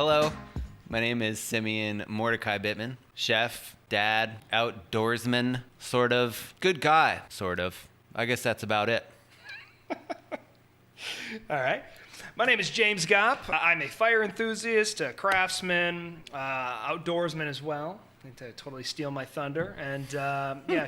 Hello, my name is Simeon Mordecai Bittman. Chef, dad, outdoorsman, sort of. Good guy, sort of. I guess that's about it. All right. My name is James Gop. I'm a fire enthusiast, a craftsman, outdoorsman as well. I need to totally steal my thunder. And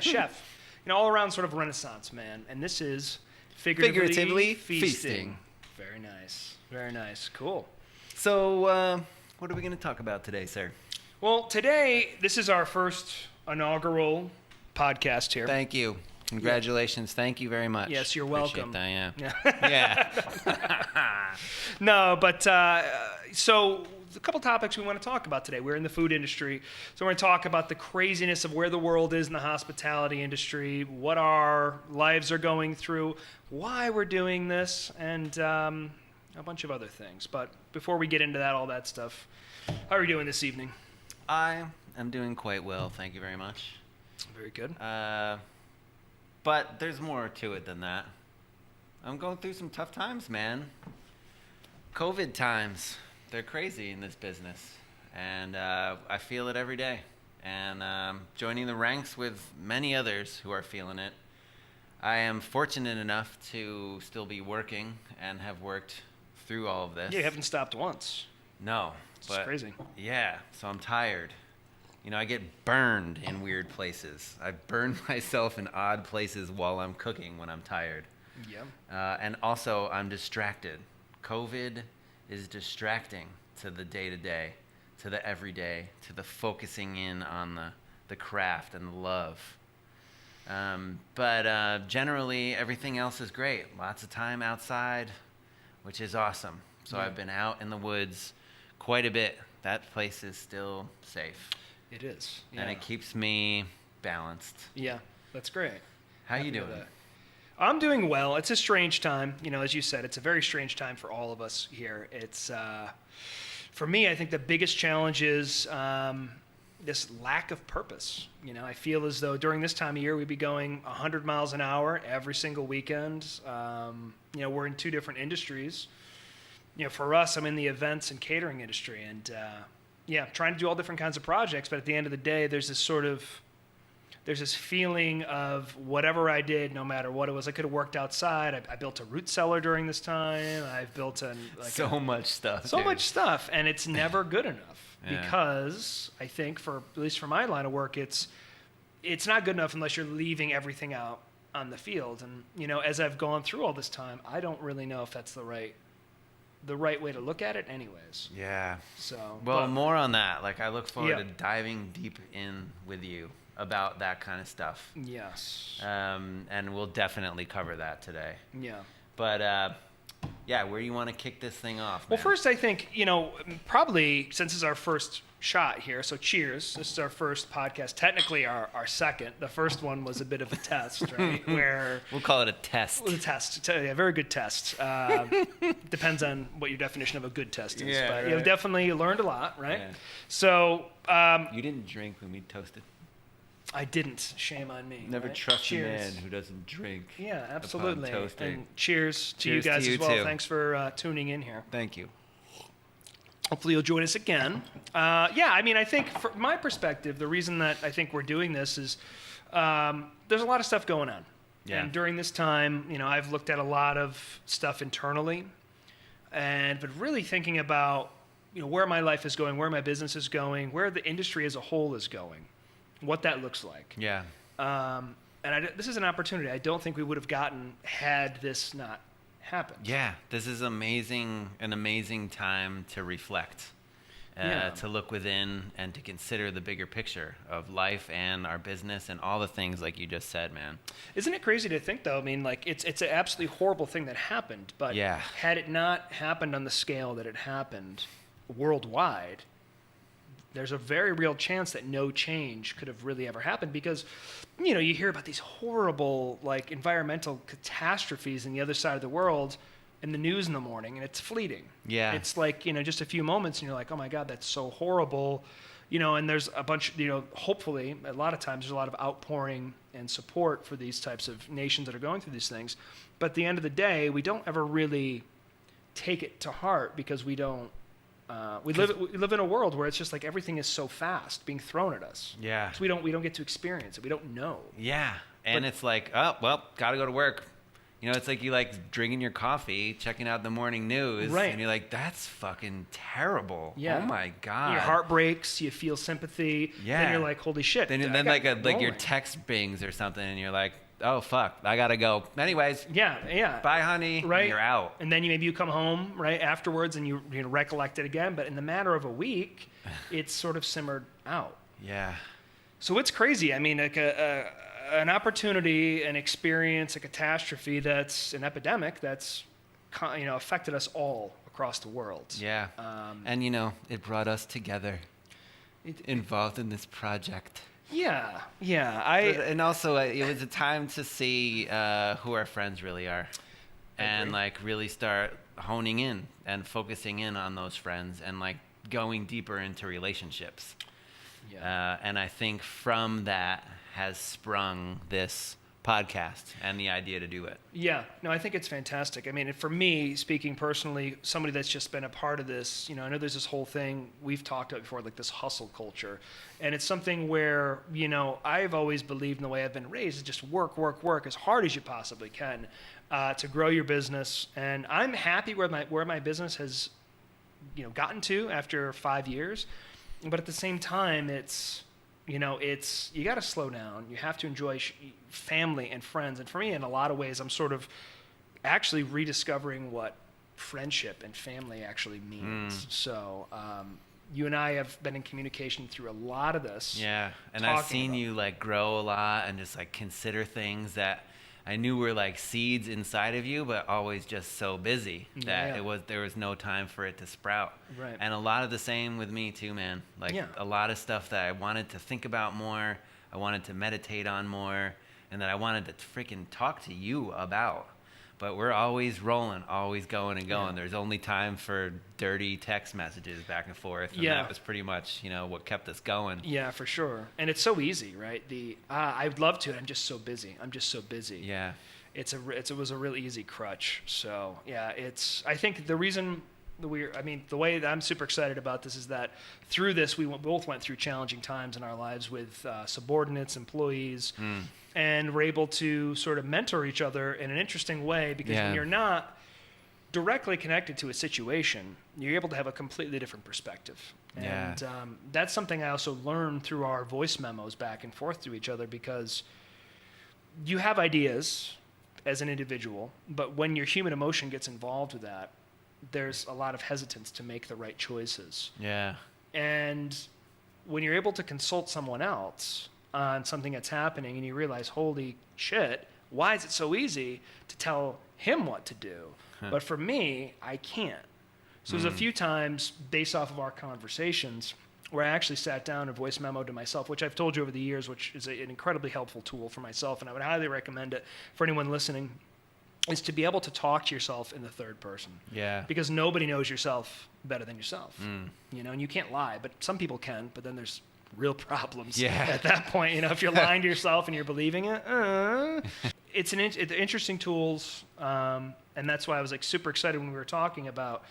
chef. All around sort of Renaissance man. And this is Figuratively Feasting. Very nice. Very nice. Cool. So, what are we going to talk about today, sir? Well, today, this is our first inaugural podcast here. Thank you. Congratulations. Yeah. Thank you very much. Yes, you're welcome. Appreciate that, yeah. No, but so a couple topics we want to talk about today. We're in the food industry, so we're going to talk about the craziness of where the world is in the hospitality industry, what our lives are going through, why we're doing this, and a bunch of other things. But before we get into that, all that stuff, how are you doing this evening? I am doing quite well. Thank you very much. Very good. But there's more to it than that. I'm going through some tough times, man. COVID times. They're crazy in this business. And I feel it every day. And joining the ranks with many others who are feeling it. I am fortunate enough to still be working and have worked through all of this. Yeah, you haven't stopped once. No. It's crazy. Yeah, so I'm tired. I get burned in weird places. I burn myself in odd places while I'm cooking when I'm tired. Yeah. And also, I'm distracted. COVID is distracting to the day-to-day, to the everyday, to the focusing in on the craft and the love. But generally, everything else is great. Lots of time outside, which is awesome. So I've been out in the woods quite a bit. That place is still safe. It is. Yeah. And it keeps me balanced. Yeah, that's great. How you doing? I'm doing well. It's a strange time. As you said, it's a very strange time for all of us here. It's, for me, I think the biggest challenge is this lack of purpose. I feel as though during this time of year, we'd be going 100 miles an hour every single weekend. We're in two different industries. For us, I'm in the events and catering industry, and trying to do all different kinds of projects, but at the end of the day, there's this feeling of whatever I did, no matter what it was. I could have worked outside. I built a root cellar during this time. I've built much stuff. So much stuff, and it's never good enough because I think, at least for my line of work, it's not good enough unless you're leaving everything out on the field. And as I've gone through all this time, I don't really know if that's the right way to look at it anyways. Yeah. So. Well, more on that. I look forward to diving deep in with you about that kind of stuff. Yes. And we'll definitely cover that today. Yeah. But, where do you want to kick this thing off, Well, man? first, I think, probably since it's our first shot here, so cheers. This is our first podcast, technically our second. The first one was a bit of a test, right? Where we'll call it a test. A test. A very good test. Depends on what your definition of a good test is. Yeah, but right. definitely learned a lot, right? Yeah. So. You didn't drink when we toasted? I didn't. Shame on me. Never right? trust cheers. a man who doesn't drink. Yeah, absolutely. Upon toasting. And cheers to you guys as well. Too. Thanks for tuning in here. Thank you. Hopefully you'll join us again. I think from my perspective, the reason that I think we're doing this is there's a lot of stuff going on. Yeah. And during this time, I've looked at a lot of stuff internally but really thinking about, where my life is going, where my business is going, where the industry as a whole is going, what that looks like. Yeah. This is an opportunity I don't think we would have gotten had this not happened. Yeah, this is an amazing time to reflect, to look within and to consider the bigger picture of life and our business and all the things like you just said, man. Isn't it crazy to think, though? I mean, it's an absolutely horrible thing that happened, but had it not happened on the scale that it happened worldwide, there's a very real chance that no change could have really ever happened because, you hear about these horrible, environmental catastrophes in the other side of the world in the news in the morning, and it's fleeting. Yeah. It's just a few moments, and you're like, oh my God, that's so horrible. And there's a bunch, hopefully, a lot of times there's a lot of outpouring and support for these types of nations that are going through these things. But at the end of the day, we don't ever really take it to heart because we don't We live in a world where it's just like everything is so fast being thrown at us. Yeah. So we don't get to experience it. We don't know. Yeah. And it's like, oh, well, got to go to work. You know, it's like you like drinking your coffee, checking out the morning news, right. and you're like, that's fucking terrible. Yeah. Oh my God. Your heart breaks, you feel sympathy. Yeah. Then you're like, holy shit. Then like your text bings or something, and you're like, oh fuck, I gotta go. Anyways. Yeah. Bye, honey. Right. And you're out. And then maybe you come home right afterwards, and you recollect it again. But in the matter of a week, it's sort of simmered out. Yeah. So it's crazy. I mean, like an opportunity, an experience, a catastrophe that's an epidemic that's affected us all across the world. Yeah. And it brought us together, involved in this project. Yeah. And also, it was a time to see who our friends really are, and like really start honing in and focusing in on those friends, and like going deeper into relationships. Yeah. And I think from that has sprung this podcast and the idea to do it. Yeah, no, I think it's fantastic. I mean, for me, speaking personally, somebody that's just been a part of this, I know there's this whole thing we've talked about before, like this hustle culture. And it's something where, I've always believed in the way I've been raised is just work as hard as you possibly can to grow your business. And I'm happy where my business has, gotten to after 5 years. But at the same time, it's you got to slow down. You have to enjoy family and friends. And for me, in a lot of ways, I'm sort of actually rediscovering what friendship and family actually means. So you and I have been in communication through a lot of this. Yeah, and I've seen you like grow a lot and just like consider things that I knew were like seeds inside of you, but always just so busy that there was no time for it to sprout. Right. And a lot of the same with me too, man. Like a lot of stuff that I wanted to think about more, I wanted to meditate on more, and that I wanted to freaking talk to you about. But we're always rolling, always going and going. Yeah. There's only time for dirty text messages back and forth. And that was pretty much, what kept us going. Yeah, for sure. And it's so easy, right? I'd love to. I'm just so busy. Yeah. It was a really easy crutch. So, yeah, I think the reason the way that I'm super excited about this is that through this, we both went through challenging times in our lives with subordinates, employees, and we're able to sort of mentor each other in an interesting way because when you're not directly connected to a situation, you're able to have a completely different perspective. And that's something I also learned through our voice memos back and forth to each other because you have ideas as an individual, but when your human emotion gets involved with that, there's a lot of hesitance to make the right choices. Yeah. And when you're able to consult someone else on something that's happening and you realize, holy shit, why is it so easy to tell him what to do? But for me, I can't. So there's a few times based off of our conversations where I actually sat down and voice memo to myself, which I've told you over the years, which is an incredibly helpful tool for myself. And I would highly recommend it for anyone listening, is to be able to talk to yourself in the third person. Yeah. Because nobody knows yourself better than yourself. And you can't lie, but some people can, but then there's real problems at that point. If you're lying to yourself and you're believing it, it's interesting tools. And that's why I was like super excited when we were talking about,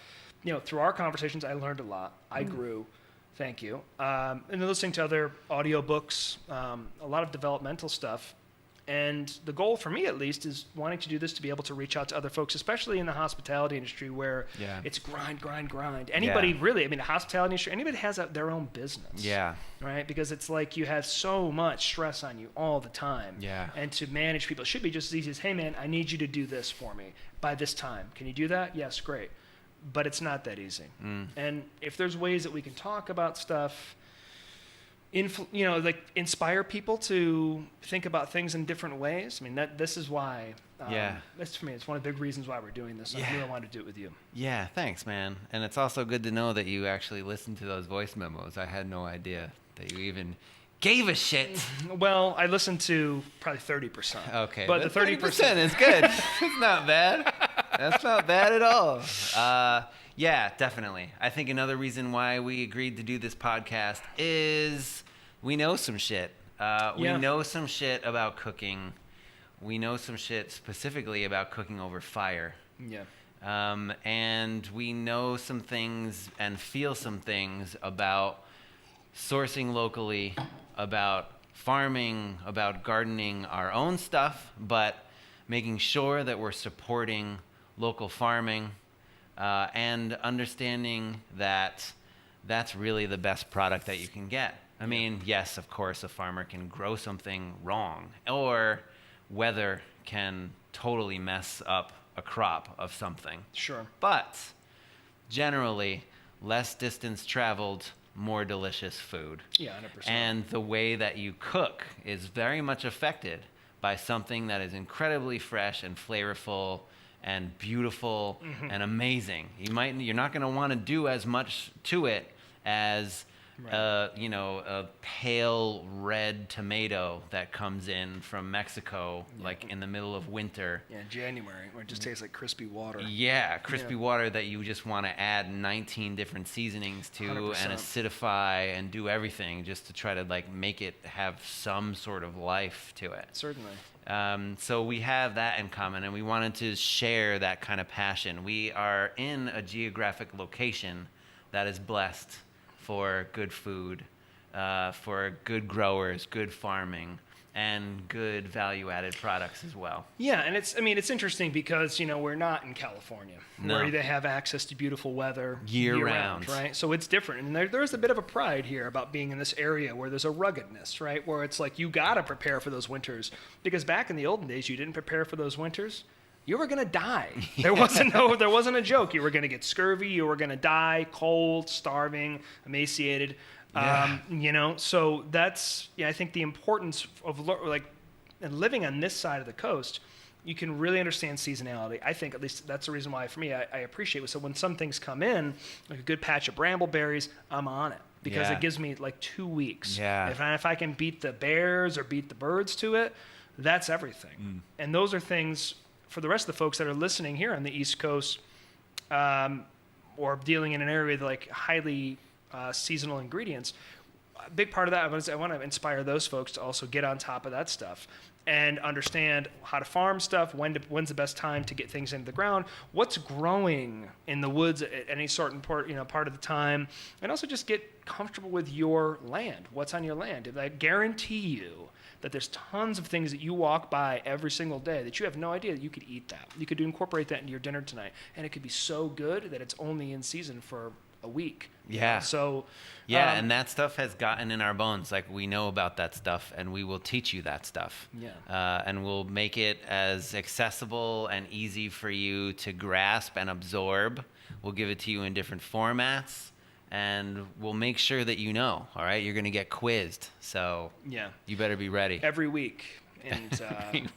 through our conversations, I learned a lot. I grew. Thank you. And then listening to other audiobooks, a lot of developmental stuff. And the goal for me, at least, is wanting to do this to be able to reach out to other folks, especially in the hospitality industry where it's grind. Anybody really, the hospitality industry, anybody has their own business. Yeah. Right? Because it's like you have so much stress on you all the time. Yeah. And to manage people, it should be just as easy as, hey, man, I need you to do this for me by this time. Can you do that? Yes, great. But it's not that easy. And if there's ways that we can talk about stuff, inspire people to think about things in different ways. This is why. That's for me. It's one of the big reasons why we're doing this. I knew I wanted to do it with you. Yeah, thanks, man. And it's also good to know that you actually listened to those voice memos. I had no idea that you even gave a shit. Well, I listened to probably 30%. Okay, but the 30% is good. It's not bad. That's not bad at all. Yeah, definitely. I think another reason why we agreed to do this podcast is we know some shit. We know some shit about cooking. We know some shit specifically about cooking over fire. Yeah. And we know some things and feel some things about sourcing locally, about farming, about gardening our own stuff, but making sure that we're supporting local farming, and understanding that that's really the best product that you can get. I mean, yes, of course, a farmer can grow something wrong, or weather can totally mess up a crop of something. Sure. But generally, less distance traveled, more delicious food. Yeah, 100%. And the way that you cook is very much affected by something that is incredibly fresh and flavorful and beautiful and amazing. You're not going to want to do as much to it as a pale red tomato that comes in from Mexico, like in the middle of winter. Yeah, January, where it just tastes like crispy water. Yeah, crispy water that you just want to add 19 different seasonings to 100%. and acidify and do everything just to try to like make it have some sort of life to it. Certainly. So we have that in common, and we wanted to share that kind of passion. We are in a geographic location that is blessed for good food, for good growers, good farming, and good value-added products as well. Yeah, and it's interesting because, we're not in California, where they have access to beautiful weather year round, right? So it's different. And there's a bit of a pride here about being in this area where there's a ruggedness, right? Where it's like you got to prepare for those winters. Because back in the olden days, you didn't prepare for those winters, you were going to die. There wasn't a joke. You were going to get scurvy, you were going to die, cold, starving, emaciated. So that's, I think the importance of living on this side of the coast, you can really understand seasonality. I think at least that's the reason why for me I appreciate it. So when some things come in, like a good patch of brambleberries, I'm on it because it gives me like 2 weeks. Yeah. If I can beat the bears or beat the birds to it, that's everything. And those are things for the rest of the folks that are listening here on the East Coast, or dealing in an area with like highly seasonal ingredients. A big part of that, I want to inspire those folks to also get on top of that stuff and understand how to farm stuff, when's the best time to get things into the ground, what's growing in the woods at any certain part of the time, and also just get comfortable with your land, what's on your land. I guarantee you that there's tons of things that you walk by every single day that you have no idea that you could eat that. You could incorporate that into your dinner tonight, and it could be so good that it's only in season for a week. Yeah. So. Yeah, and that stuff has gotten in our bones. Like, we know about that stuff, and we will teach you that stuff. Yeah. And we'll make it as accessible and easy for you to grasp and absorb. We'll give it to you in different formats, and we'll make sure that you know, all right? You're going to get quizzed, so you better be ready. Every week. And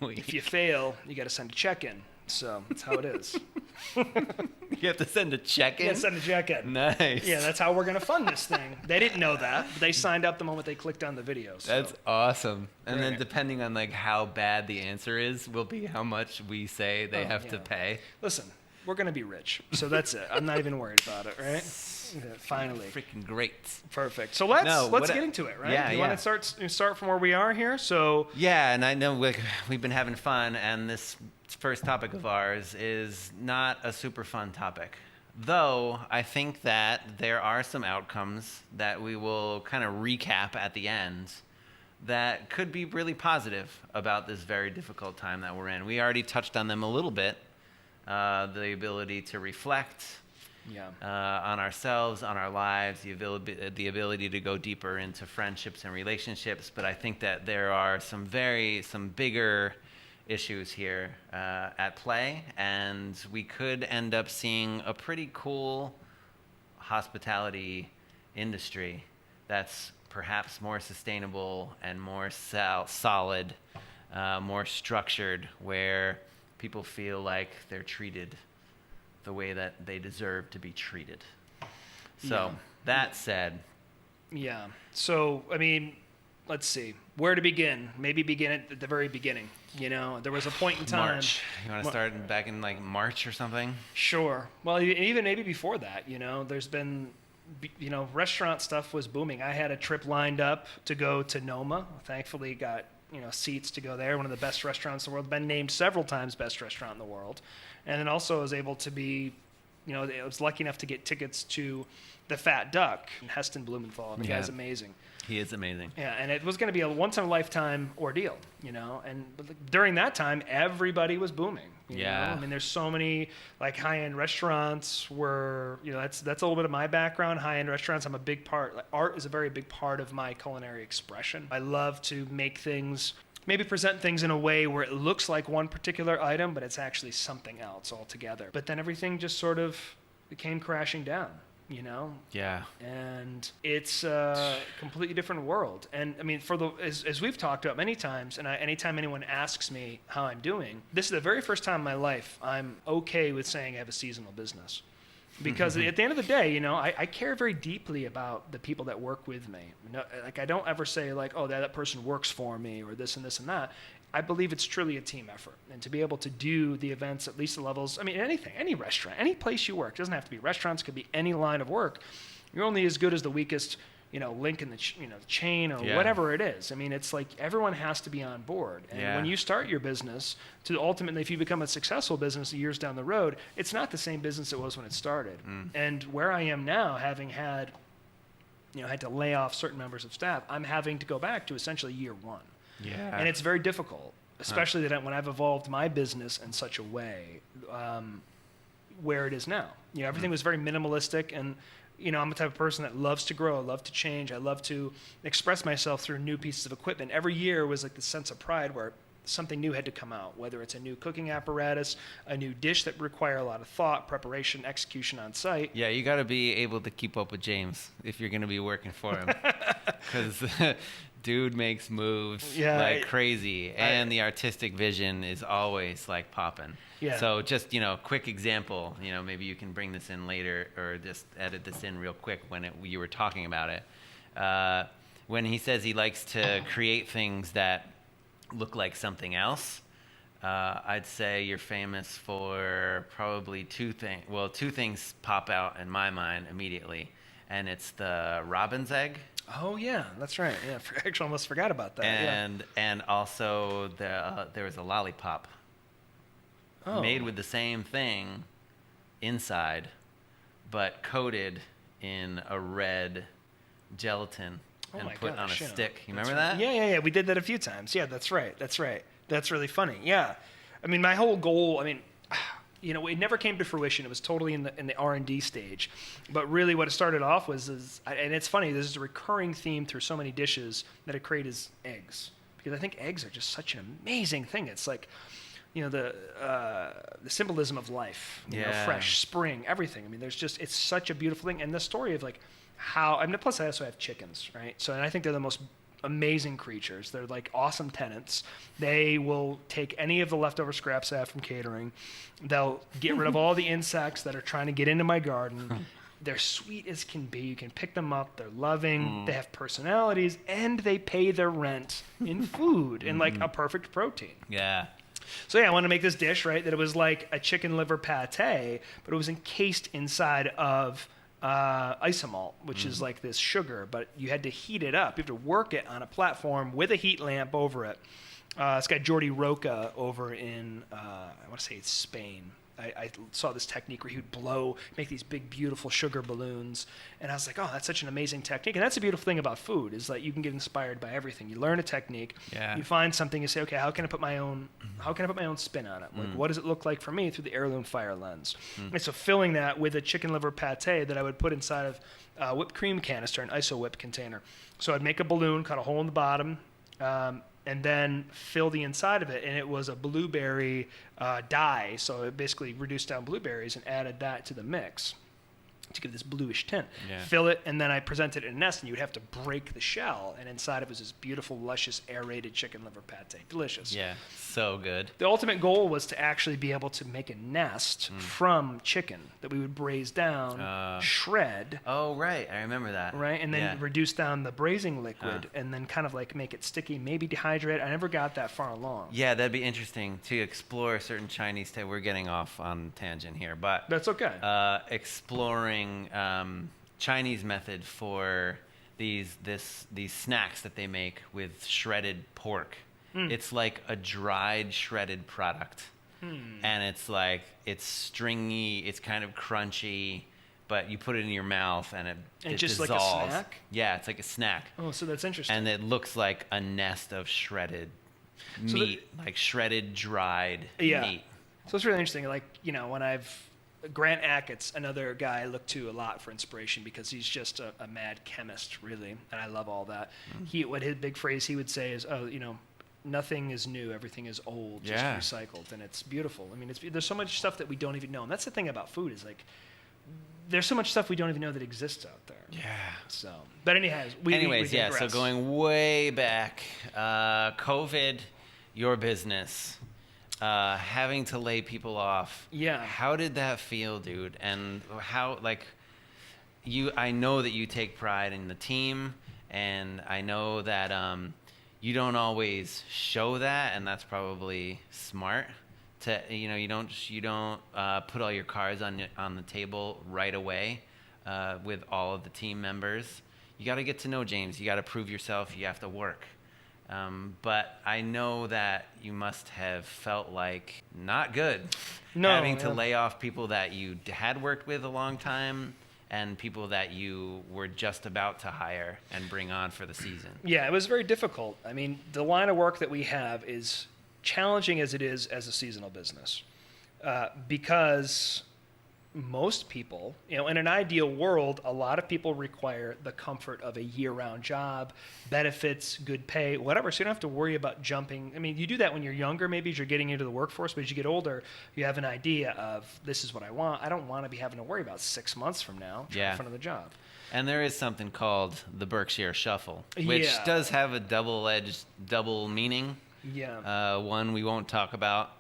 if you fail, you got to send a check-in. So that's how it is. You have to send a check-in? Yeah, send a check-in. Nice. Yeah, that's how we're going to fund this thing. They didn't know that, but they signed up the moment they clicked on the video. So. That's awesome. And then depending on like how bad the answer is, will be how much we say they have to pay. Listen, we're going to be rich, so that's it. I'm not even worried about it, right? Finally. Freaking great. Perfect. So let's get into it, right? Yeah, you want to start from where we are here? So yeah, and I know we've been having fun, and this first topic of ours is not a super fun topic. Though I think that there are some outcomes that we will kind of recap at the end that could be really positive about this very difficult time that we're in. We already touched on them a little bit. The ability to reflect on ourselves, on our lives, the ability to go deeper into friendships and relationships. But I think that there are some bigger issues here at play, and we could end up seeing a pretty cool hospitality industry that's perhaps more sustainable and more solid, more structured, where people feel like they're treated the way that they deserve to be treated. So that said. Yeah. So, I mean, let's see. Where to begin? Maybe begin at the very beginning. There was a point in time. March. You want to start back in like March or something? Sure. Well, even maybe before that, there's been, restaurant stuff was booming. I had a trip lined up to go to Noma. Thankfully got seats to go there. One of the best restaurants in the world. Been named several times best restaurant in the world, and then also was able to be, I was lucky enough to get tickets to the Fat Duck. Heston Blumenthal, the guy's amazing. He is amazing. Yeah, and it was going to be a once-in-a-lifetime ordeal, and during that time, everybody was booming. You know? I mean, there's so many like high-end restaurants where, that's a little bit of my background. High-end restaurants, I'm a big part. Like, art is a very big part of my culinary expression. I love to make things, maybe present things in a way where it looks like one particular item, but it's actually something else altogether. But then everything just sort of came crashing down. Yeah. And it's a completely different world. And I mean, as we've talked about many times, and anytime anyone asks me how I'm doing, this is the very first time in my life I'm okay with saying I have a seasonal business. Because at the end of the day, I care very deeply about the people that work with me. Like, I don't ever say like, oh, that person works for me or this and this and that. I believe it's truly a team effort. And to be able to do the events at least the levels, I mean, anything, any restaurant, any place you work, it doesn't have to be restaurants, it could be any line of work. You're only as good as the weakest, link in the chain or whatever it is. I mean, it's like everyone has to be on board. And when you start your business, to ultimately, if you become a successful business years down the road, it's not the same business it was when it started. And where I am now, having had, had to lay off certain members of staff, I'm having to go back to essentially year one. Yeah. And it's very difficult, especially when I've evolved my business in such a way where it is now. Everything was very minimalistic, and I'm the type of person that loves to grow, I love to change, I love to express myself through new pieces of equipment. Every year was like this sense of pride where something new had to come out, whether it's a new cooking apparatus, a new dish that require a lot of thought, preparation, execution on site. Yeah, you got to be able to keep up with James if you're going to be working for him. Because dude makes moves like crazy, and the artistic vision is always like popping. Yeah. So just, quick example, maybe you can bring this in later or just edit this in real quick when you were talking about it. When he says he likes to create things that look like something else, I'd say you're famous for probably two things. Well, two things pop out in my mind immediately, and it's the robin's egg. Oh yeah, that's right. Yeah, I actually almost forgot about that. And also there was a lollipop made with the same thing inside, but coated in a red gelatin and put on a stick. You remember that? Yeah. We did that a few times. Yeah, that's right. That's really funny. Yeah, I mean, my whole goal. I mean, it never came to fruition. It was totally in the R&D stage. But really what it started off and it's funny, this is a recurring theme through so many dishes that I create is eggs. Because I think eggs are just such an amazing thing. It's like, the symbolism of life, fresh, spring, everything. I mean, it's such a beautiful thing. And the story of like how, plus I also have chickens, right? So, and I think they're the most amazing creatures. They're like awesome tenants. They will take any of the leftover scraps I have from catering. They'll get rid of all the insects that are trying to get into my garden. They're sweet as can be. You can pick them up. They're loving. They have personalities, and they pay their rent in food and like a perfect protein. Yeah. So I wanted to make this dish, right, that it was like a chicken liver pate, but it was encased inside of isomalt, which is like this sugar, but you had to heat it up. You have to work it on a platform with a heat lamp over it. This guy Jordi Roca over in, I want to say it's Spain. I saw this technique where he would make these big, beautiful sugar balloons. And I was like, oh, that's such an amazing technique. And that's the beautiful thing about food is that you can get inspired by everything. You learn a technique. Yeah. You find something, you say, okay, how can I put my own spin on it? Like, what does it look like for me through the heirloom fire lens? And so filling that with a chicken liver pate that I would put inside of a whipped cream canister, an iso whip container. So I'd make a balloon, cut a hole in the bottom, and then fill the inside of it, and it was a blueberry dye, so it basically reduced down blueberries and added that to the mix to give this bluish tint. Yeah. Fill it, and then I presented it in a nest, and you would have to break the shell, and inside of it was this beautiful, luscious, aerated chicken liver pate. Delicious. Yeah, so good. The ultimate goal was to actually be able to make a nest from chicken that we would braise down, shred. Oh, right. I remember that. Right, and then reduce down the braising liquid, and then kind of like make it sticky, maybe dehydrate. I never got that far along. Yeah, that'd be interesting to explore certain Chinese. We're getting off on tangent here, but that's okay. Exploring Chinese method for these snacks that they make with shredded pork It's like a dried, shredded product. And it's like, it's stringy, it's kind of crunchy, but you put it in your mouth and it just dissolves. like a snack? Yeah, it's like a snack. Oh, so that's interesting. And it looks like a nest of shredded meat, like shredded, dried meat. So it's really interesting. Like, when Grant Achatz, another guy I look to a lot for inspiration because he's just a mad chemist, really, and I love all that. What his big phrase he would say is, nothing is new, everything is old, just recycled, and it's beautiful. I mean, there's so much stuff that we don't even know, and that's the thing about food is like, there's so much stuff we don't even know that exists out there. Yeah. So, but anyways, we digress. So going way back, COVID, your business, having to lay people off. Yeah. How did that feel, dude? And how, like, I know that you take pride in the team, and I know that you don't always show that, and that's probably smart. You don't put all your cards on the table right away with all of the team members. You got to get to know James. You got to prove yourself. You have to work. But I know that you must have felt like not good having to lay off people that you had worked with a long time and people that you were just about to hire and bring on for the season. Yeah, it was very difficult. I mean, the line of work that we have is challenging as it is as a seasonal business because most people, in an ideal world, a lot of people require the comfort of a year-round job, benefits, good pay, whatever. So you don't have to worry about jumping. I mean, you do that when you're younger, maybe as you're getting into the workforce, but as you get older, you have an idea of this is what I want. I don't want to be having to worry about 6 months from now trying to find another job. And there is something called the Berkshire Shuffle, which does have a double meaning. Yeah. One we won't talk about.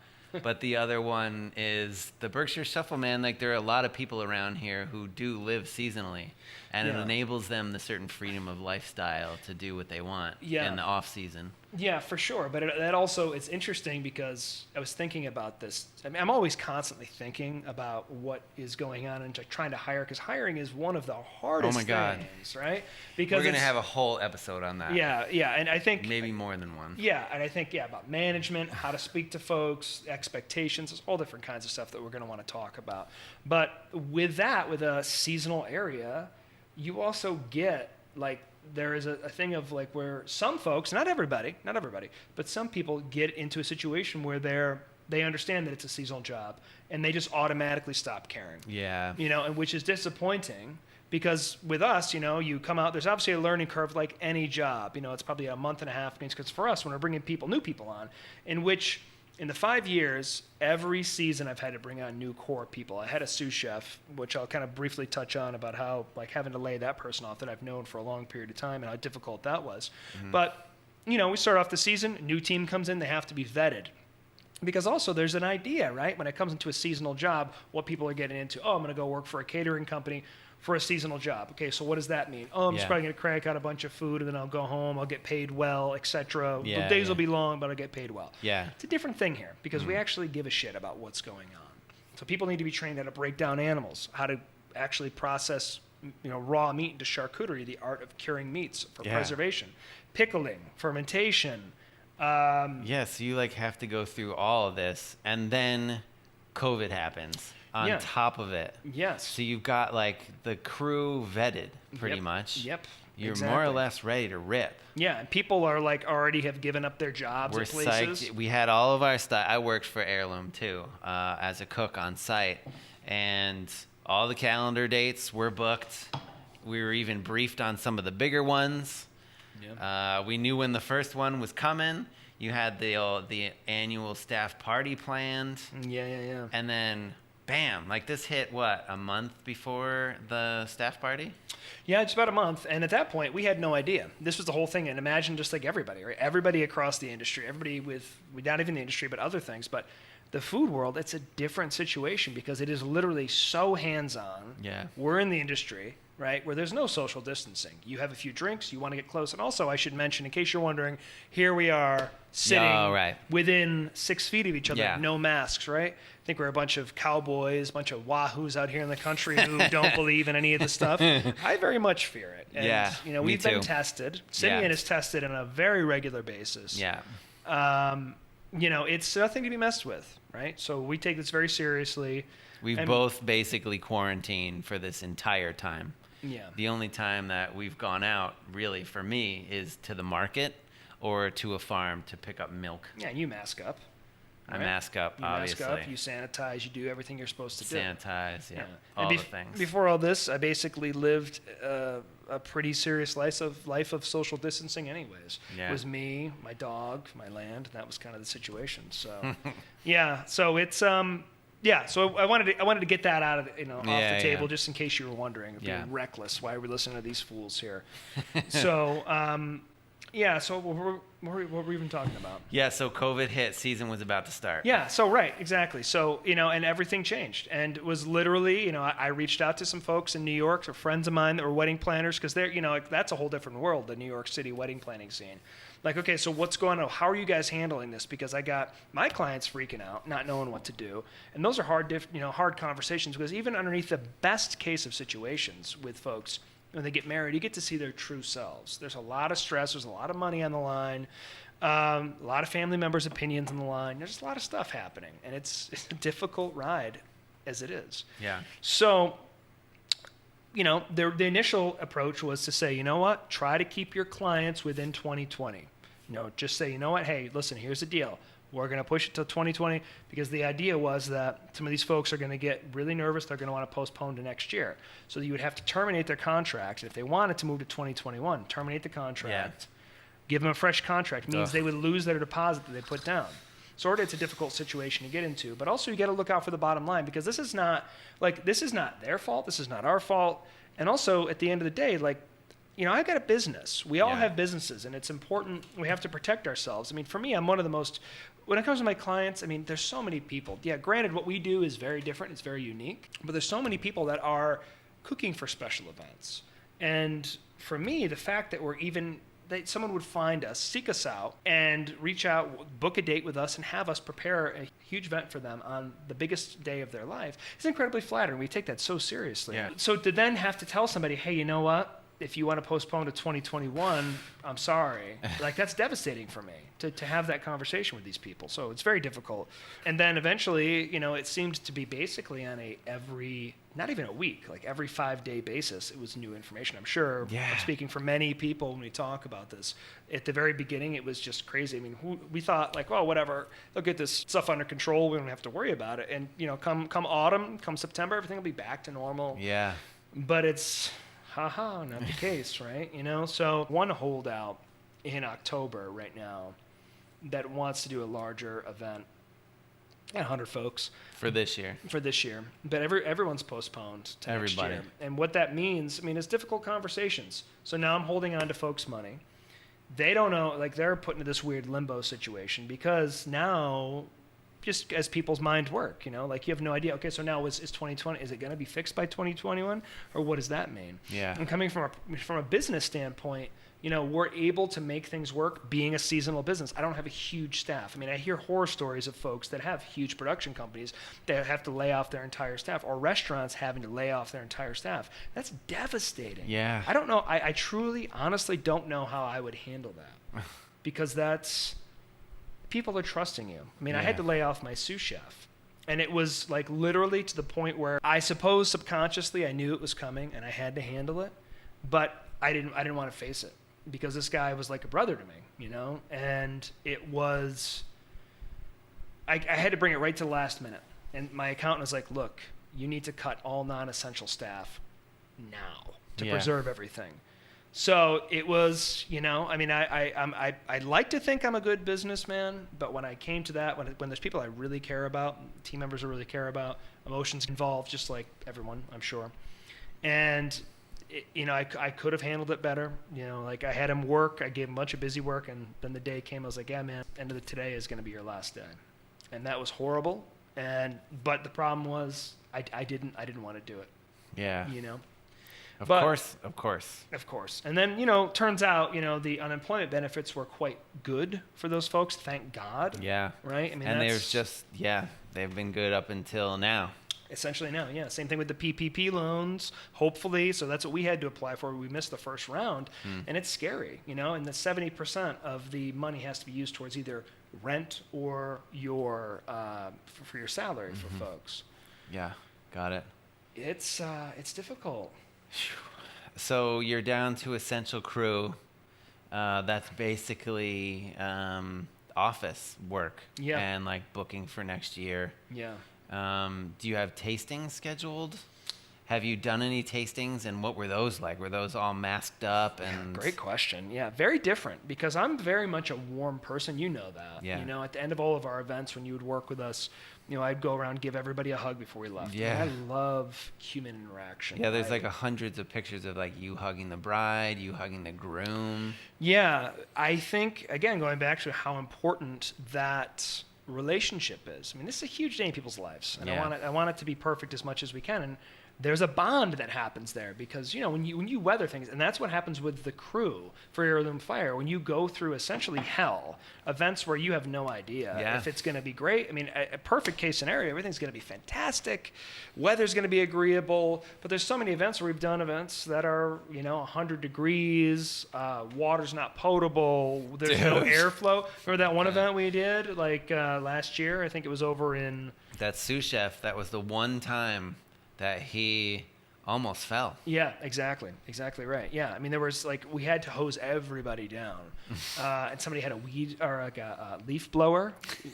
But the other one is the Berkshire Shuffle, man. Like, there are a lot of people around here who do live seasonally, and it enables them the certain freedom of lifestyle to do what they want in the off season. Yeah, for sure. But that also, it's interesting because I was thinking about this. I mean, I'm always constantly thinking about what is going on and trying to hire, because hiring is one of the hardest things, right? Because we're going to have a whole episode on that. Yeah, and I think maybe more than one. Yeah, and I think about management, how to speak to folks, expectations, there's all different kinds of stuff that we're going to want to talk about. But with a seasonal area, you also get like, there is a thing of like where some folks, not everybody, but some people get into a situation where they understand that it's a seasonal job and they just automatically stop caring. Yeah. And which is disappointing because with us, you come out, there's obviously a learning curve like any job. It's probably a month and a half, because for us, when we're bringing new people on, in which in the 5 years, every season I've had to bring on new core people. I had a sous chef, which I'll kind of briefly touch on about how, like, having to lay that person off that I've known for a long period of time and how difficult that was. Mm-hmm. But, we start off the season, new team comes in, they have to be vetted. Because also there's an idea, right? When it comes into a seasonal job, what people are getting into. Oh, I'm going to go work for a catering company for a seasonal job. Okay, so what does that mean? Oh, I'm just probably going to crank out a bunch of food and then I'll go home, I'll get paid well, etc. The days will be long, but I'll get paid well. Yeah. It's a different thing here because we actually give a shit about what's going on. So people need to be trained how to break down animals, how to actually process raw meat into charcuterie, the art of curing meats for preservation, pickling, fermentation. So you have to go through all of this, and then COVID happens on top of it. Yes. So you've got the crew vetted pretty much. Yep. You're more or less ready to rip. Yeah, and people are already have given up their jobs at places. Psyched. We had all of our stuff. I worked for Heirloom too, as a cook on site, and all the calendar dates were booked. We were even briefed on some of the bigger ones. Yep. We knew when the first one was coming. You had the annual staff party planned. Yeah. And then, bam! This hit a month before the staff party? Yeah, just about a month. And at that point, we had no idea. This was the whole thing. And imagine just like everybody, right? Everybody across the industry, everybody with not even the industry, but other things. But the food world, it's a different situation because it is literally so hands-on. Yeah. We're in the industry, right, where there's no social distancing. You have a few drinks, you want to get close. And also, I should mention, in case you're wondering, here we are sitting within 6 feet of each other, no masks, right? I think we're a bunch of cowboys, a bunch of wahoos out here in the country who don't believe in any of this stuff. I very much fear it. And, we've been tested. Simeon is tested on a very regular basis. Yeah. It's nothing to be messed with, right? So we take this very seriously. We've both basically quarantined for this entire time. Yeah. The only time that we've gone out, really, for me, is to the market or to a farm to pick up milk. Yeah, and you mask up. Right? I mask up, obviously. You mask up, you sanitize, you do everything you're supposed to do. Sanitize, yeah. All the things. Before all this, I basically lived a pretty serious life of social distancing anyways. Yeah. It was me, my dog, my land, and that was kind of the situation. So, yeah, so it's... so I wanted to get that out of off the table just in case you were wondering. Being reckless. Why are we listening to these fools here? So, so what were we even talking about? Yeah, so COVID hit. Season was about to start. Yeah, so right, exactly. So, and everything changed. And it was literally, I reached out to some folks in New York, or friends of mine that were wedding planners, because they're, that's a whole different world, the New York City wedding planning scene. Like, okay, so what's going on? How are you guys handling this? Because I got my clients freaking out, not knowing what to do. And those are hard conversations, because even underneath the best case of situations with folks, when they get married, you get to see their true selves. There's a lot of stress. There's a lot of money on the line. A lot of family members' opinions on the line. There's a lot of stuff happening. And it's a difficult ride as it is. Yeah. So, the initial approach was to say, you know what? Try to keep your clients within 2020. Just say, you know what? Hey, listen, here's the deal. We're going to push it till 2020 because the idea was that some of these folks are going to get really nervous. They're going to want to postpone to next year. So you would have to terminate their contract. If they wanted to move to 2021, terminate the contract, give them a fresh contract. Means they would lose their deposit that they put down. Sort of, it's a difficult situation to get into. But also you got to look out for the bottom line, because this is not their fault. This is not our fault. And also at the end of the day, I've got a business. We all have businesses, and it's important. We have to protect ourselves. I mean, for me, I'm one of the most, when it comes to my clients, there's so many people. Yeah, granted, what we do is very different. It's very unique. But there's so many people that are cooking for special events. And for me, the fact that someone would find us, seek us out, and reach out, book a date with us, and have us prepare a huge event for them on the biggest day of their life is incredibly flattering. We take that so seriously. Yeah. So to then have to tell somebody, hey, you know what? If you want to postpone to 2021, I'm sorry. That's devastating for me to have that conversation with these people. So it's very difficult. And then eventually, it seemed to be basically on not even a week, every 5-day basis, it was new information. I'm sure I'm speaking for many people when we talk about this. At the very beginning, it was just crazy. We thought whatever, they'll get this stuff under control. We don't have to worry about it. And, come autumn, come September, everything will be back to normal. Yeah. But it's... not the case, right? So one holdout in October right now that wants to do a larger event, 100 folks. For this year. But everyone's postponed to next year. And what that means, is difficult conversations. So now I'm holding on to folks' money. They don't know, they're put into this weird limbo situation because now, just as people's minds work, you have no idea. Okay, so now is 2020, is it going to be fixed by 2021, or what does that mean? Yeah. And coming from a business standpoint, we're able to make things work being a seasonal business. I don't have a huge staff. I hear horror stories of folks that have huge production companies that have to lay off their entire staff, or restaurants having to lay off their entire staff. That's devastating. Yeah. I don't know. I truly, honestly don't know how I would handle that because people are trusting you. I had to lay off my sous chef. And it was literally to the point where I suppose subconsciously I knew it was coming and I had to handle it, but I didn't want to face it because this guy was like a brother to me, and it was, I had to bring it right to the last minute. And my accountant was like, look, you need to cut all non-essential staff now to preserve everything. So it was, I like to think I'm a good businessman, but when I came to that, when there's people I really care about, team members I really care about, emotions involved, just like everyone, I'm sure. And, I could have handled it better. I had him work, I gave him a bunch of busy work, and then the day came, I was like, yeah, man, end of today is going to be your last day. And that was horrible. But the problem was I didn't want to do it. Yeah. Of course. And then, turns out, the unemployment benefits were quite good for those folks. Thank God. Yeah. Right? And there's they've been good up until now. Essentially no, yeah. Same thing with the PPP loans, hopefully. So that's what we had to apply for. We missed the first round, and it's scary, and the 70% of the money has to be used towards either rent or your for your salary for folks. Yeah, got it. It's difficult. So you're down to essential crew. That's basically office work and like booking for next year. Yeah. Do you have tastings scheduled? Have you done any tastings, and what were those like? Were those all masked up? And great question. Yeah, very different, because I'm very much a warm person. You know that. Yeah. At the end of all of our events, when you would work with us, I'd go around and give everybody a hug before we left. Yeah. And I love human interaction. Yeah, there's like hundreds of pictures of like you hugging the bride, you hugging the groom. Yeah, I think, again, going back to how important that relationship is. I mean, this is a huge day in people's lives, and I want it to be perfect as much as we can. And there's a bond that happens there, because when you weather things, and that's what happens with the crew for Heirloom Fire. When you go through essentially hell, events where you have no idea if it's going to be great. I mean, a perfect case scenario, everything's going to be fantastic, weather's going to be agreeable. But there's so many events where we've done events that are 100 degrees, water's not potable, there's no airflow. Remember that one event we did last year? I think it was over in that sous chef. That was the one time that he almost fell. Yeah, exactly right. Yeah, I mean, there was we had to hose everybody down, and somebody had a weed or a leaf blower.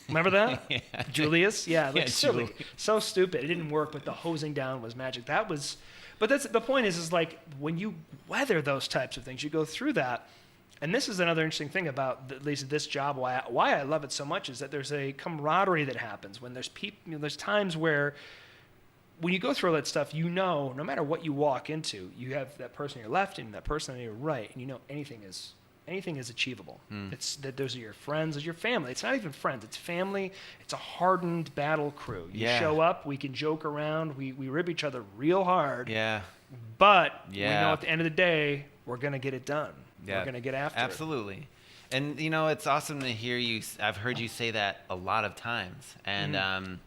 Remember that? Yeah. Julius? Yeah, silly, Julius. so stupid. It didn't work, but the hosing down was magic. But that's the point. Is when you weather those types of things, you go through that. And this is another interesting thing about at least this job. Why I love it so much is that there's a camaraderie that happens when there's people. There's times where, when you go through all that stuff, no matter what you walk into, you have that person on your left and that person on your right, and anything is achievable. It's that those are your friends, those are your family. It's not even friends, it's family. It's a hardened battle crew. You show up, we can joke around, we rib each other real hard. Yeah. But we know at the end of the day, we're going to get it done. Yeah. We're going to get after it. Absolutely. And, it's awesome to hear you. I've heard you say that a lot of times. And,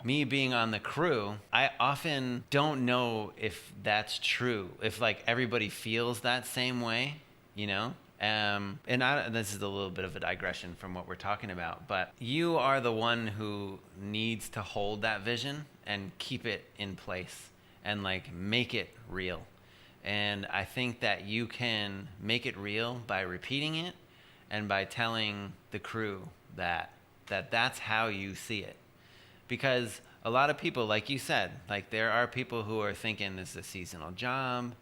me being on the crew, I often don't know if that's true, if everybody feels that same way, and this is a little bit of a digression from what we're talking about, but you are the one who needs to hold that vision and keep it in place and make it real. And I think that you can make it real by repeating it and by telling the crew that's how you see it. Because a lot of people, like you said, there are people who are thinking this is a seasonal job,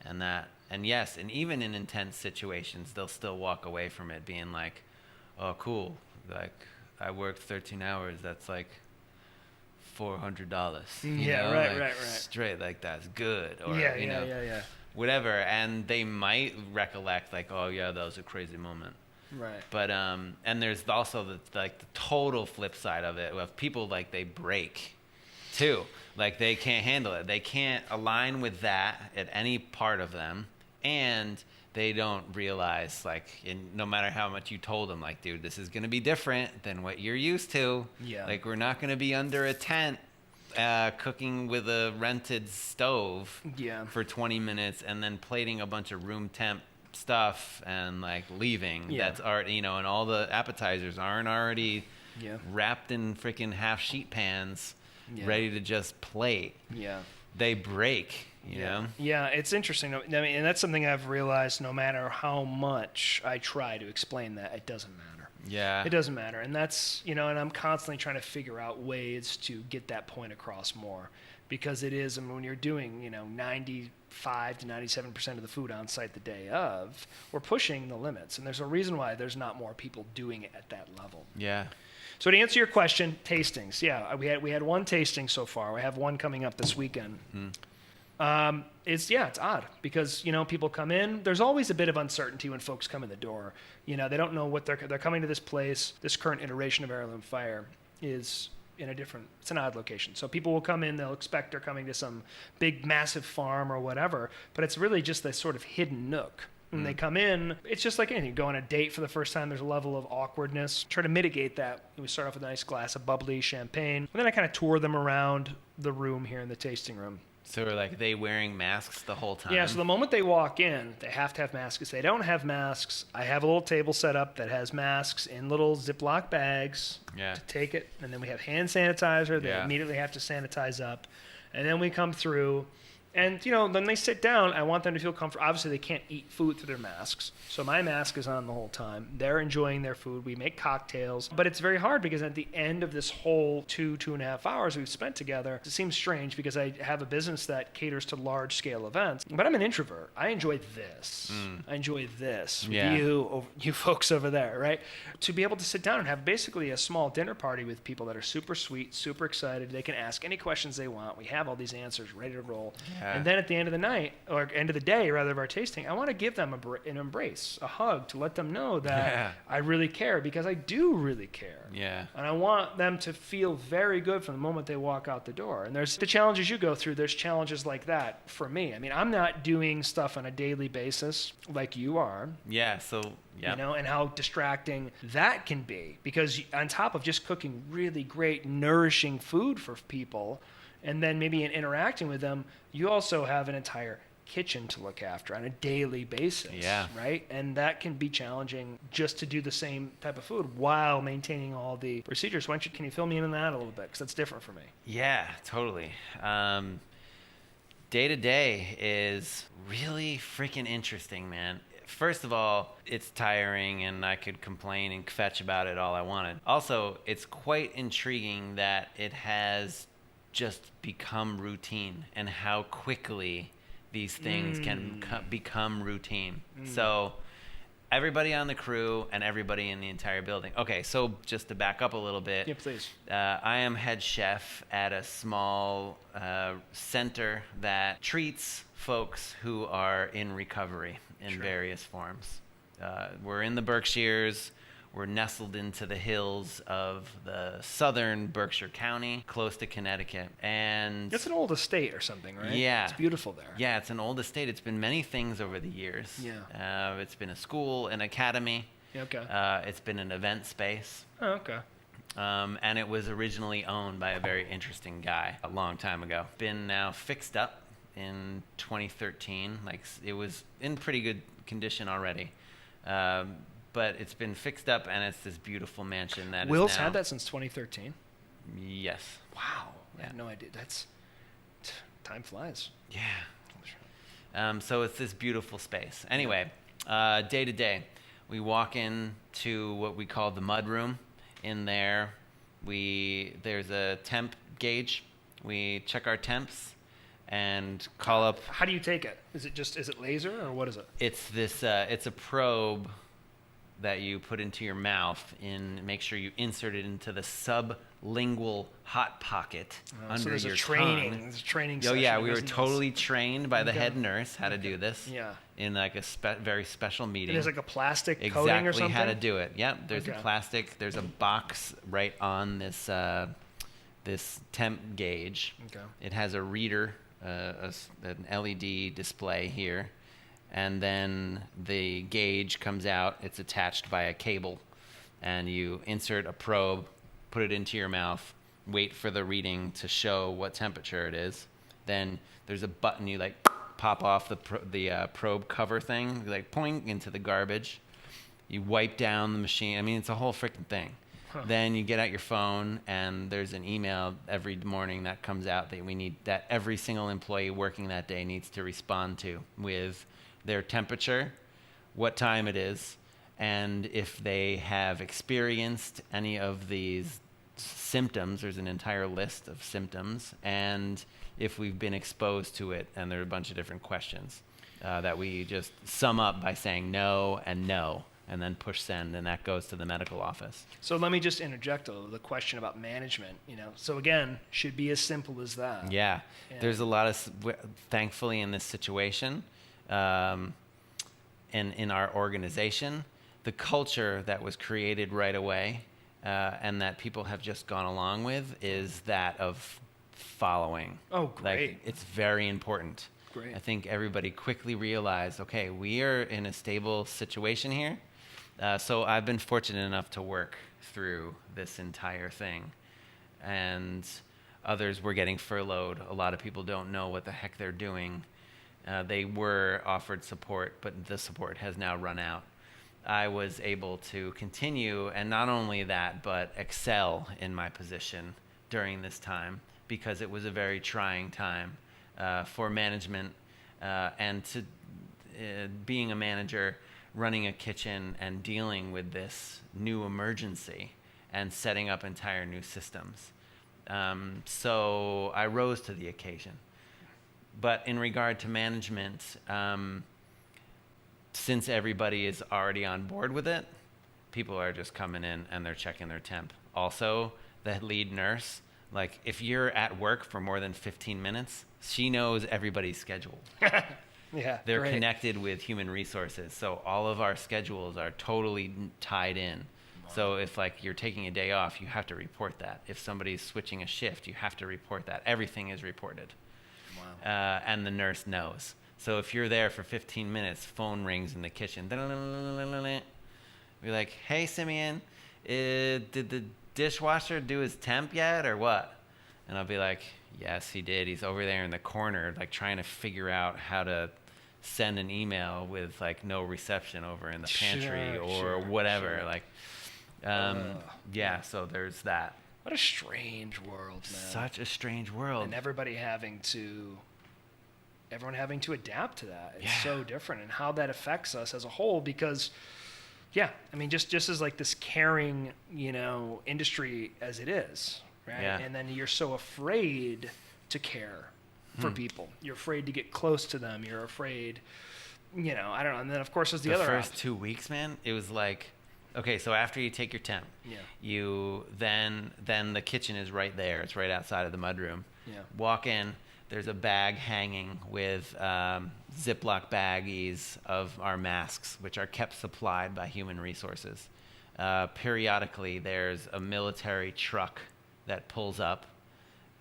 and yes, and even in intense situations, they'll still walk away from it being like, oh, cool, I worked 13 hours, that's $400. Yeah, right. Straight, that's good, or yeah. whatever, and they might recollect oh yeah, that was a crazy moment. Right. But and there's also the total flip side of it, of people they break too. They can't handle it. They can't align with that at any part of them, and they don't realize no matter how much you told them, dude, this is gonna be different than what you're used to. Yeah. We're not gonna be under a tent cooking with a rented stove for 20 minutes and then plating a bunch of room temp stuff and leaving. That's already, and all the appetizers aren't already wrapped in freaking half sheet pans ready to just plate. They break, you know. It's interesting. I mean, and that's something I've realized. No matter how much I try to explain that, it doesn't matter. It doesn't matter. And that's, and I'm constantly trying to figure out ways to get that point across more, because it is, when you're doing 95 to 97% of the food on site the day of, we're pushing the limits, and there's a reason why there's not more people doing it at that level. So to answer your question, tastings. We had one tasting so far. We have one coming up this weekend. It's odd because people come in. There's always a bit of uncertainty when folks come in the door. They don't know what they're coming to this place. This current iteration of Heirloom Fire is it's an odd location. So people will come in, they'll expect they're coming to some big, massive farm or whatever, but it's really just this sort of hidden nook When they come in, it's just like anything. You go on a date for the first time, there's a level of awkwardness. Try to mitigate that. We start off with a nice glass of bubbly champagne. And then I kind of tour them around the room here in the tasting room. So are like they wearing masks the whole time? Yeah, so the moment they walk in, they have to have masks. If they don't have masks, I have a little table set up that has masks in little Ziploc bags to take it. And then we have hand sanitizer. They immediately have to sanitize up. And then we come through. And, when they sit down, I want them to feel comfortable. Obviously, they can't eat food through their masks. So my mask is on the whole time. They're enjoying their food. We make cocktails. But it's very hard because at the end of this whole 2.5 hours we've spent together, it seems strange because I have a business that caters to large-scale events. But I'm an introvert. I enjoy this. I enjoy this with you folks over there, right? To be able to sit down and have basically a small dinner party with people that are super sweet, super excited. They can ask any questions they want. We have all these answers ready to roll. And then at the end of the night, or end of the day, rather, of our tasting, I want to give them an embrace, a hug, to let them know that I really care, because I do really care. Yeah. And I want them to feel very good from the moment they walk out the door. And there's the challenges you go through. There's challenges like that for me. I mean, I'm not doing stuff on a daily basis like you are. Yeah, so, yeah. And how distracting that can be. Because on top of just cooking really great, nourishing food for people, and then maybe in interacting with them, you also have an entire kitchen to look after on a daily basis, right? And that can be challenging just to do the same type of food while maintaining all the procedures. Can you fill me in on that a little bit? Because that's different for me. Yeah, totally. Day to day is really freaking interesting, man. First of all, it's tiring, and I could complain and fetch about it all I wanted. Also, it's quite intriguing that it has just become routine, and how quickly these things can become routine. So everybody on the crew and everybody in the entire building. Okay, so just to back up a little bit. Yeah, please. I am head chef at a small center that treats folks who are in recovery in various forms. We're in the Berkshires. We're nestled into the hills of the southern Berkshire County, close to Connecticut. And it's an old estate or something, right? Yeah. It's beautiful there. Yeah, it's an old estate. It's been many things over the years. Yeah. It's been a school, an academy. Okay. It's been an event space. Oh, okay. And it was originally owned by a very interesting guy a long time ago. Been now fixed up in 2013. Like, it was in pretty good condition already. But it's been fixed up, and it's this beautiful mansion that Will's is now... had that since 2013? Yes. Wow. Yeah. I had no idea. Time flies. Yeah. So it's this beautiful space. Anyway, day to day, we walk into what we call the mud room. In there, there's a temp gauge. We check our temps and call up... How do you take it? Is it laser, or what is it? It's this. It's a probe that you put into your mouth, and make sure you insert it into the sublingual hot pocket under your tongue. There's a training session. Oh yeah, we were totally trained by the head nurse how to do this. Yeah. In like a very special meeting. And there's like a plastic coating or something? Exactly how to do it. Yep. There's a plastic. There's a box right on this this temp gauge. Okay. It has a reader, an LED display here. And then the gauge comes out. It's attached by a cable. And you insert a probe, put it into your mouth, wait for the reading to show what temperature it is. Then there's a button you like pop off the probe cover thing, like poing into the garbage. You wipe down the machine. I mean, it's a whole freaking thing. Huh. Then you get out your phone, and there's an email every morning that comes out that every single employee working that day needs to respond to with their temperature, what time it is, and if they have experienced any of these symptoms. There's an entire list of symptoms, and if we've been exposed to it, and there are a bunch of different questions that we just sum up by saying no, and then push send, and that goes to the medical office. So let me just interject the question about management. So again, should be as simple as that. Yeah. There's a lot of, thankfully in this situation, in our organization, the culture that was created right away and that people have just gone along with is that of following. Oh, great. Like, it's very important. Great. I think everybody quickly realized, okay, we are in a stable situation here. So I've been fortunate enough to work through this entire thing. And others were getting furloughed. A lot of people don't know what the heck they're doing. They were offered support, but the support has now run out. I was able to continue, and not only that, but excel in my position during this time, because it was a very trying time for management and to being a manager, running a kitchen and dealing with this new emergency and setting up entire new systems. So I rose to the occasion. But in regard to management, since everybody is already on board with it, people are just coming in and they're checking their temp. Also, the lead nurse, like if you're at work for more than 15 minutes, she knows everybody's schedule. Yeah, They're great. connected with human resources. So all of our schedules are totally tied in. So if like you're taking a day off, you have to report that. If somebody's switching a shift, you have to report that. Everything is reported. Wow. And the nurse knows. So if you're there for 15 minutes, phone rings in the kitchen. We're like, hey, Simeon, did the dishwasher do his temp yet or what? And I'll be like, yes, he did. He's over there in the corner, like trying to figure out how to send an email with like no reception over in the pantry or whatever. Sure. Like, yeah, so there's that. What a strange world, man. Such a strange world. And everyone having to adapt to that. It's Yeah. so different, and how that affects us as a whole, because yeah, I mean, just as like this caring, industry as it is, right? Yeah. And then you're so afraid to care for people. You're afraid to get close to them. You're afraid, I don't know. And then of course there's the other first option. 2 weeks, man, it was like, okay, so after you take your temp, Yeah. you then the kitchen is right there. It's right outside of the mudroom. Yeah. Walk in. There's a bag hanging with Ziploc baggies of our masks, which are kept supplied by human resources. Periodically, there's a military truck that pulls up,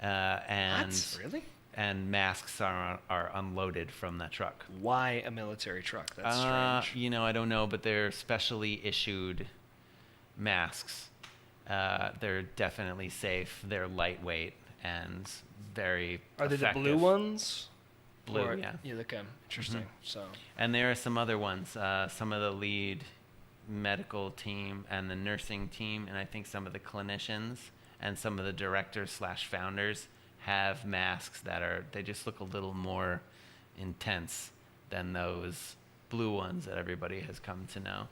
and What? Really? and masks are unloaded from that truck. Why a military truck? That's strange. I don't know, but they're specially issued masks. They're definitely safe. They're lightweight and very Are they effective. the blue ones? Blue, Or- yeah. Yeah, okay. Interesting. So, And there are some other ones. Some of the lead medical team and the nursing team, and I think some of the clinicians and some of the directors/founders have masks they just look a little more intense than those blue ones that everybody has come to know.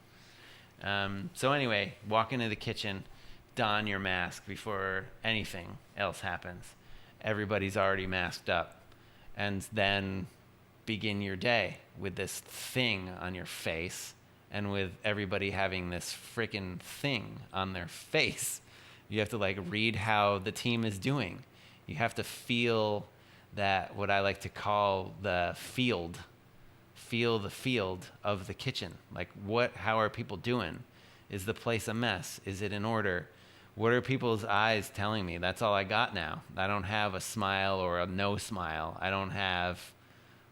So anyway, walk into the kitchen, don your mask before anything else happens. Everybody's already masked up. And then begin your day with this thing on your face, and with everybody having this freaking thing on their face. You have to like read how the team is doing. You have to feel that, what I like to call the field. Feel the field of the kitchen. Like how are people doing? Is the place a mess? Is it in order? What are people's eyes telling me? That's all I got now. I don't have a smile or a no smile. I don't have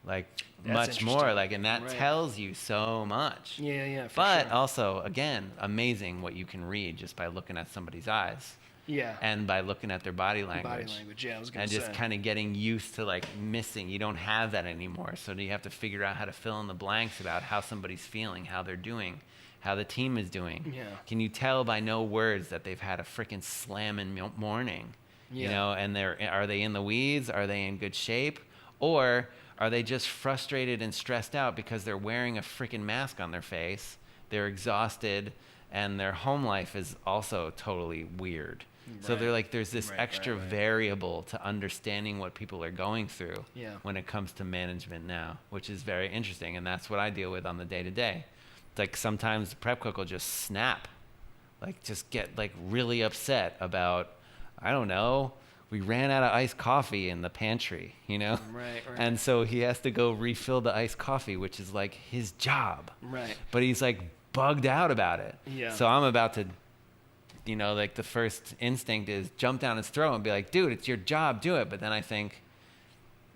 like much more. Like, and that tells you so much. Yeah, for But sure. also, again, amazing what you can read just by looking at somebody's eyes. Yeah. And by looking at their body language. Body language, yeah, I was going to And say. just kind of getting used to like missing. You don't have that anymore. So you have to figure out how to fill in the blanks about how somebody's feeling, how they're doing, how the team is doing. Yeah. Can you tell by no words that they've had a freaking slamming morning? Yeah. And are they in the weeds? Are they in good shape? Or are they just frustrated and stressed out because they're wearing a freaking mask on their face? They're exhausted, and their home life is also totally weird. So they're like, there's this extra variable to understanding what people are going through when it comes to management now, which is very interesting. And that's what I deal with on the day-to-day. It's like sometimes the prep cook will just snap, like just get like really upset about, I don't know, we ran out of iced coffee in the pantry, Right. And so he has to go refill the iced coffee, which is like his job. Right. But he's like bugged out about it. Yeah. So I'm about to, like the first instinct is jump down his throat and be like, dude, it's your job, do it. But then I think,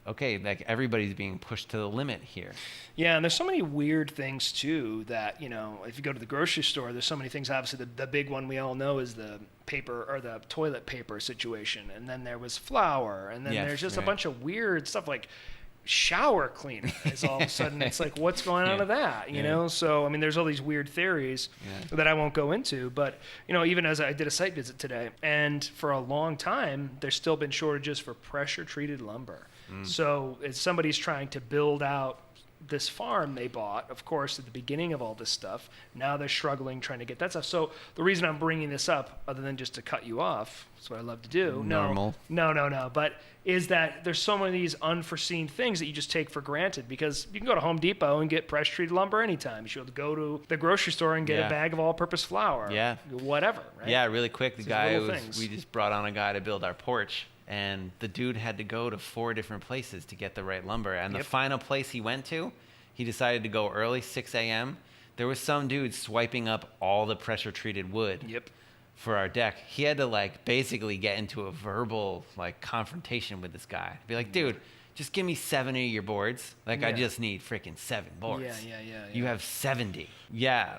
okay, like everybody's being pushed to the limit here. Yeah, and there's so many weird things too that, if you go to the grocery store, there's so many things. Obviously, the big one we all know is the paper or the toilet paper situation. And then there was flour. And then there's just a bunch of weird stuff like shower cleaner is all of a sudden it's like, what's going on with that, you know? So, I mean, there's all these weird theories that I won't go into, but, even as I did a site visit today, and for a long time, there's still been shortages for pressure treated lumber. So as somebody's trying to build out this farm they bought, of course, at the beginning of all this stuff, now they're struggling trying to get that stuff. So the reason I'm bringing this up, other than just to cut you off, that's what I love to do. Normal. No. But is that there's so many of these unforeseen things that you just take for granted, because you can go to Home Depot and get pressure-treated lumber anytime. You should go to the grocery store and get a bag of all-purpose flour. Yeah. Whatever, right? Yeah, really quick, we things. just brought on a guy to build our porch, and the dude had to go to 4 different places to get the right lumber. And the final place he went to, he decided to go early, 6 a.m. There was some dude swiping up all the pressure-treated wood for our deck. He had to, basically get into a verbal, confrontation with this guy. Be like, dude, just give me 70 of your boards. I just need freaking 7 boards. Yeah. You have 70. Yeah.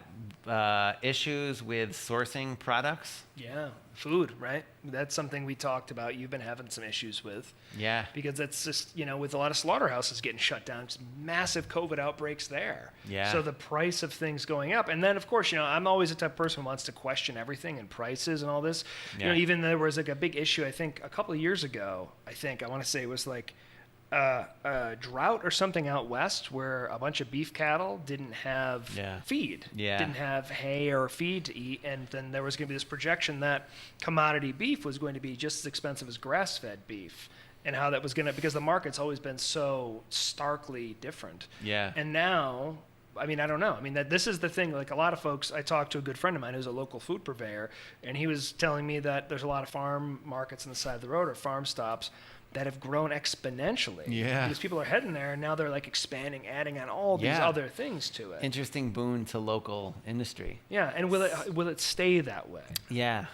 Issues with sourcing products. Yeah. Food, right? That's something we talked about. You've been having some issues with. Yeah. Because that's just, with a lot of slaughterhouses getting shut down, just massive COVID outbreaks there. Yeah. So the price of things going up. And then, of course, I'm always the type of person who wants to question everything and prices and all this. Yeah. Even there was a big issue, I think, a couple of years ago, I want to say it was a drought or something out west where a bunch of beef cattle didn't have feed, didn't have hay or feed to eat, and then there was going to be this projection that commodity beef was going to be just as expensive as grass-fed beef, and how that was going to, because the market's always been so starkly different. Yeah. And now, I don't know. This is the thing. A lot of folks, I talked to a good friend of mine who's a local food purveyor, and he was telling me that there's a lot of farm markets on the side of the road or farm stops that have grown exponentially. Yeah. Because people are heading there, and now they're expanding, adding on all these other things to it. Interesting boon to local industry. Yeah, and will it stay that way? Yeah,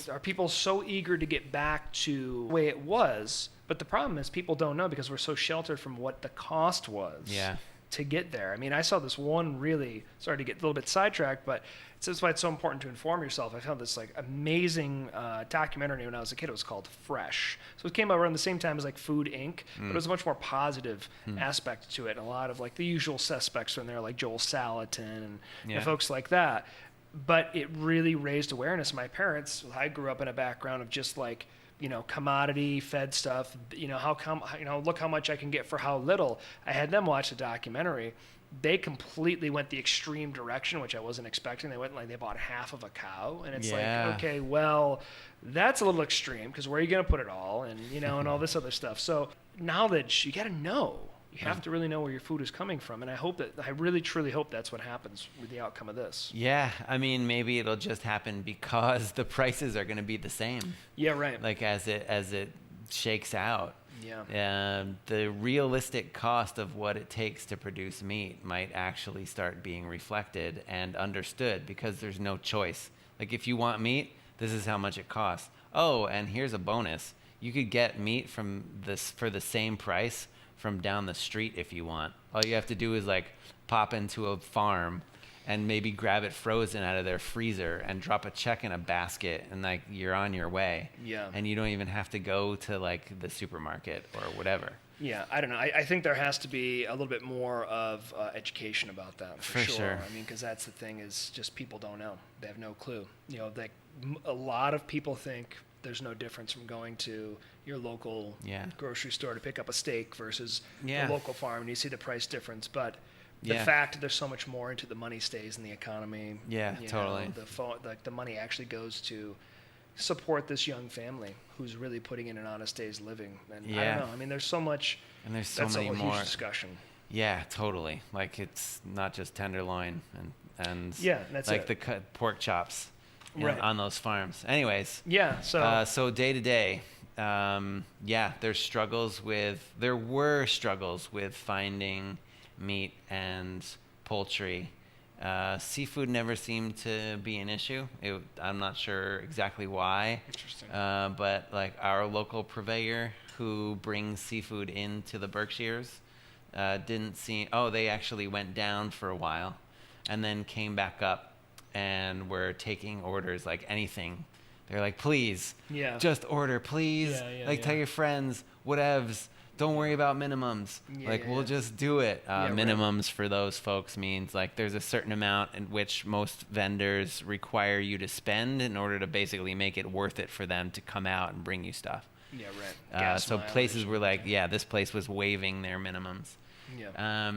Are people so eager to get back to the way it was? But the problem is people don't know because we're so sheltered from what the cost was. Yeah. To get there. I saw this one really, sorry to get a little bit sidetracked, but that's why it's so important to inform yourself. I found this amazing documentary when I was a kid. It was called Fresh. So it came out around the same time as Food Inc., but it was a much more positive aspect to it. And a lot of the usual suspects were in there, like Joel Salatin and folks like that. But it really raised awareness. My parents, I grew up in a background of just commodity fed stuff, how come, look how much I can get for how little. I had them watch the documentary. They completely went the extreme direction, which I wasn't expecting. They went they bought half of a cow, and it's okay, well, that's a little extreme because where are you going to put it all? And, and all this other stuff. So knowledge, you got to know. You have to really know where your food is coming from, and I really truly hope that's what happens with the outcome of this. Yeah, maybe it'll just happen because the prices are going to be the same. Yeah, right. As it shakes out. Yeah. The realistic cost of what it takes to produce meat might actually start being reflected and understood because there's no choice. If you want meat, this is how much it costs. Oh, and here's a bonus: you could get meat for the same price from down the street if you want. All you have to do is pop into a farm and maybe grab it frozen out of their freezer and drop a check in a basket and you're on your way. Yeah. And you don't even have to go to the supermarket or whatever. Yeah, I don't know. I think there has to be a little bit more of education about that for sure. Because that's the thing is just people don't know. They have no clue. A lot of people think there's no difference from going to your local grocery store to pick up a steak versus the local farm, and you see the price difference. But the fact that there's so much more into the money stays in the economy. Yeah, totally. The money actually goes to support this young family who's really putting in an honest day's living. And I don't know. There's so much. And there's so that's many a whole more. Huge discussion. Yeah, totally. It's not just tenderloin and that's the pork chops. On those farms. Anyways. Yeah. So day to day, there were struggles with finding meat and poultry Seafood never seemed to be an issue. I'm not sure exactly why. Interesting. But like our local purveyor who brings seafood into the Berkshires didn't seem. Oh, they actually went down for a while, and then came back up, and were taking orders like anything. They're like, please, just order, please. Tell your friends, whatevs. Don't worry about minimums. We'll just do it. Minimums for those folks means like there's a certain amount in which most vendors require you to spend in order to basically make it worth it for them to come out and bring you stuff. Yeah, right. So places were like, this place was waiving their minimums. Yeah.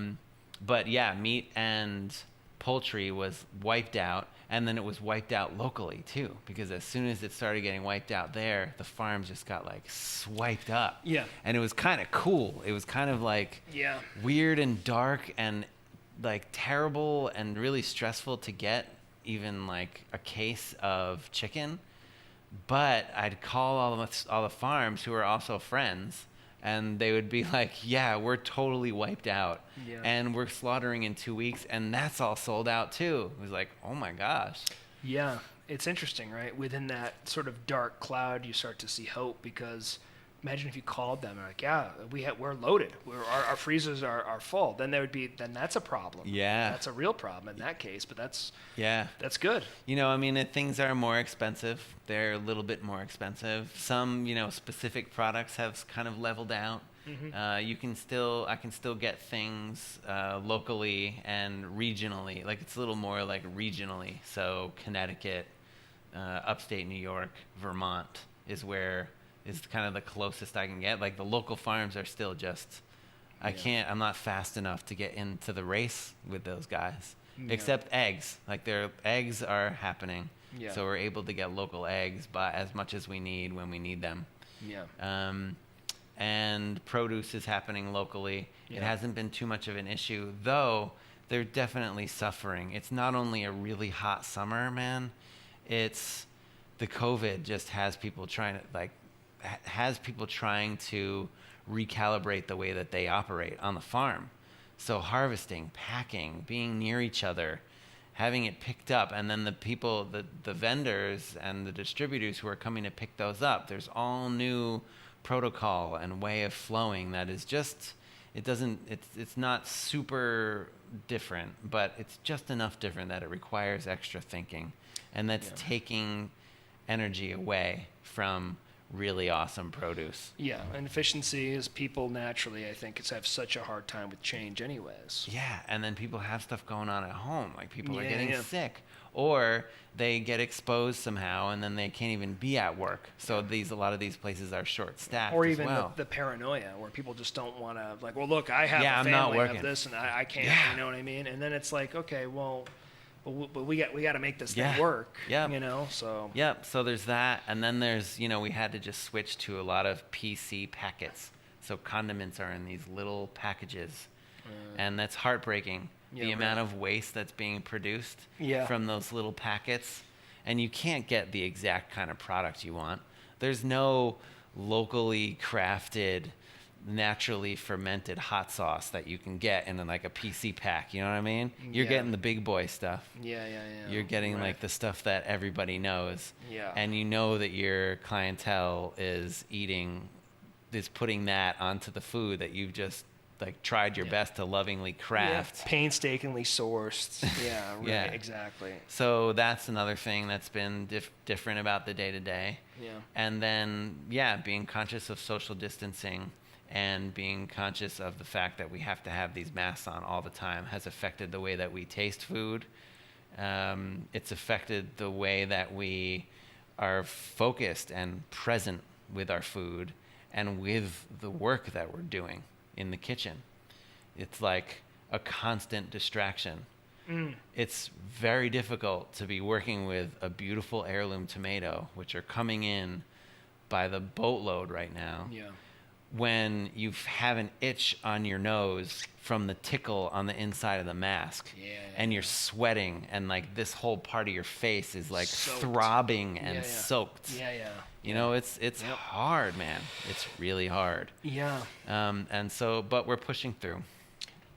But yeah, meat and poultry was wiped out, and then it was wiped out locally too, because as soon as it started getting wiped out there, the farms just got like swiped up. Yeah. And it was kind of cool. It was kind of like weird and dark and like terrible and really stressful to get even like a case of chicken. But I'd call all the farms who are also friends, and they would be like, yeah, we're totally wiped out. Yeah. And we're slaughtering in 2 weeks, and that's all sold out too. It was like, oh my gosh. Yeah, it's interesting, right? Within that sort of dark cloud, you start to see hope, because imagine if you called them and like, we're loaded. Our freezers are full. Then that's a problem. Yeah. That's a real problem in that case, but that's good. Things are more expensive. They're a little bit more expensive. Some, specific products have kind of leveled out. Mm-hmm. I can still get things locally and regionally. Like it's a little more like regionally. So Connecticut, upstate New York, Vermont is kind of the closest I can get. Like the local farms are still just, I'm not fast enough to get into the race with those guys. Yeah. Except eggs. Like their eggs are happening. Yeah. So we're able to get local eggs by as much as we need when we need them. Yeah. And produce is happening locally. Yeah. It hasn't been too much of an issue, though they're definitely suffering. It's not only a really hot summer, man. It's the COVID just has people trying to recalibrate the way that they operate on the farm. So harvesting, packing, being near each other, having it picked up, and then the people, the vendors and the distributors who are coming to pick those up, there's all new protocol and way of flowing that is just, it's not super different, but it's just enough different that it requires extra thinking, and that's taking energy away from really awesome produce. Yeah, and efficiency is people naturally, I think, have such a hard time with change anyways. Yeah, and then people have stuff going on at home, like people are getting sick, or they get exposed somehow, and then they can't even be at work. So a lot of these places are short-staffed, or even well. the paranoia, where people just don't want to, like, well, look, I have a I'm family, not I working. have this, and I can't, you know what I mean? And then it's like, okay, well, but we got to make this thing work, so. Yep, so there's that, and then there's, we had to just switch to a lot of PC packets. So condiments are in these little packages, and that's heartbreaking. The amount of waste that's being produced from those little packets, and you can't get the exact kind of product you want. There's no locally crafted, naturally fermented hot sauce that you can get in like a PC pack. You know what I mean? You're getting the big boy stuff. Yeah. You're getting like the stuff that everybody knows. Yeah. And you know that your clientele is putting that onto the food that you've just like tried your best to lovingly craft. Painstakingly sourced. Yeah, right, Yeah. exactly. So that's another thing that's been different about the day-to-day. Yeah. And then, being conscious of social distancing and being conscious of the fact that we have to have these masks on all the time has affected the way that we taste food. It's affected the way that we are focused and present with our food and with the work that we're doing in the kitchen. It's like a constant distraction. It's very difficult to be working with a beautiful heirloom tomato, which are coming in by the boatload right now. Yeah. When you have an itch on your nose from the tickle on the inside of the mask, and you're sweating, and like this whole part of your face is like soaked. Throbbing and soaked. It's Yep. hard, man. It's really hard. Yeah. And so, but we're pushing through.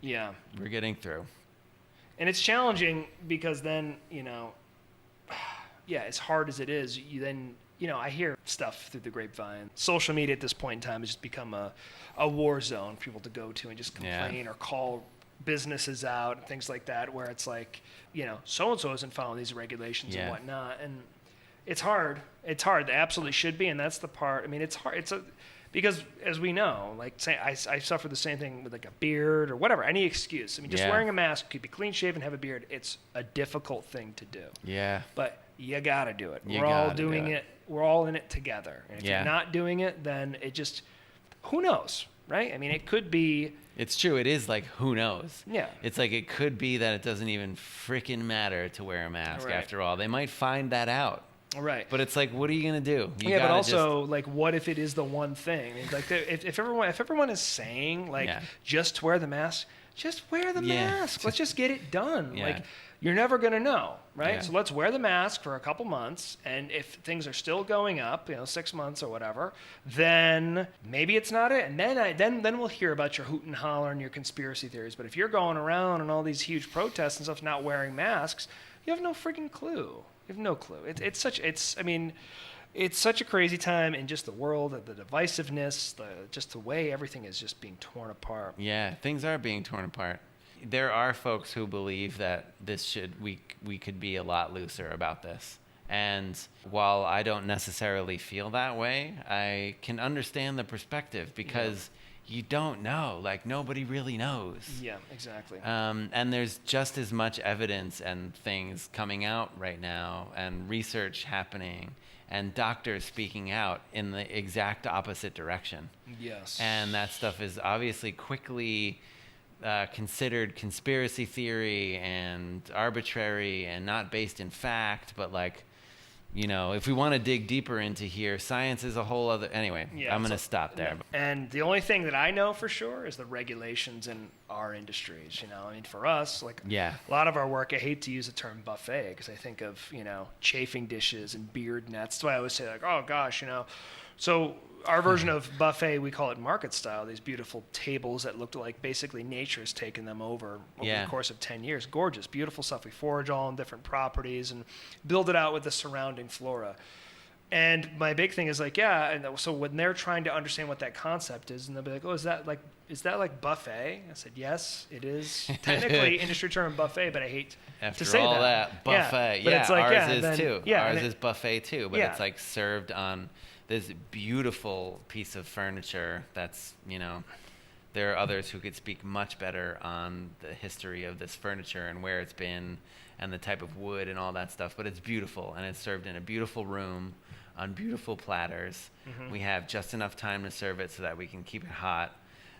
Yeah. We're getting through. And it's challenging because then, as hard as it is, I hear stuff through the grapevine. Social media at this point in time has just become a war zone for people to go to and just complain or call businesses out and things like that, where it's like, so-and-so isn't following these regulations and whatnot. And it's hard. It's hard. They absolutely should be. And that's the part. I mean, it's hard. Because as we know, like say I suffer the same thing with like a beard or whatever, any excuse. I mean, just wearing a mask, keep it clean shaven, have a beard. It's a difficult thing to do. Yeah. But you got to do it. We're all doing it. We're all in it together. And if you're not doing it, then it just, who knows, right? I mean, it could be. It's true. It is like, who knows? Yeah. It's like it could be that it doesn't even freaking matter to wear a mask after all. They might find that out. Right. But it's like, what are you going to do? But also, like, what if it is the one thing? Like, if everyone is saying, like, just wear the mask, just wear the mask. Let's just get it done. Yeah. Like, you're never going to know, right? Yeah. So let's wear the mask for a couple months, and if things are still going up, 6 months or whatever, then maybe it's not it. And then we'll hear about your hoot and holler and your conspiracy theories. But if you're going around and all these huge protests and stuff not wearing masks, you have no freaking clue. You have no clue. It's such a crazy time in just the world, the divisiveness, just the way everything is just being torn apart. Yeah, things are being torn apart. There are folks who believe that we could be a lot looser about this. And while I don't necessarily feel that way, I can understand the perspective because you don't know. Like, nobody really knows. Yeah, exactly. And there's just as much evidence and things coming out right now and research happening and doctors speaking out in the exact opposite direction. Yes. And that stuff is obviously quickly considered conspiracy theory and arbitrary and not based in fact, but like, if we want to dig deeper into here, science is a whole other. Anyway, I'm going to stop there. And the only thing that I know for sure is the regulations in our industries. I mean, for us, like a lot of our work, I hate to use the term buffet because I think of, chafing dishes and beard nets. That's why I always say, like, oh gosh, So our version of buffet, we call it market style, these beautiful tables that look like basically nature has taken them over the course of 10 years. Gorgeous, beautiful stuff. We forage all in different properties and build it out with the surrounding flora. And my big thing is like, and so when they're trying to understand what that concept is, and they'll be like, oh, is that like buffet? I said, yes, it is. Technically, industry term buffet, but I hate to say all that buffet. But it's like, ours is too. Yeah, ours is buffet too, but it's like served on this beautiful piece of furniture that's, there are others who could speak much better on the history of this furniture and where it's been and the type of wood and all that stuff, but it's beautiful and it's served in a beautiful room on beautiful platters. Mm-hmm. We have just enough time to serve it so that we can keep it hot,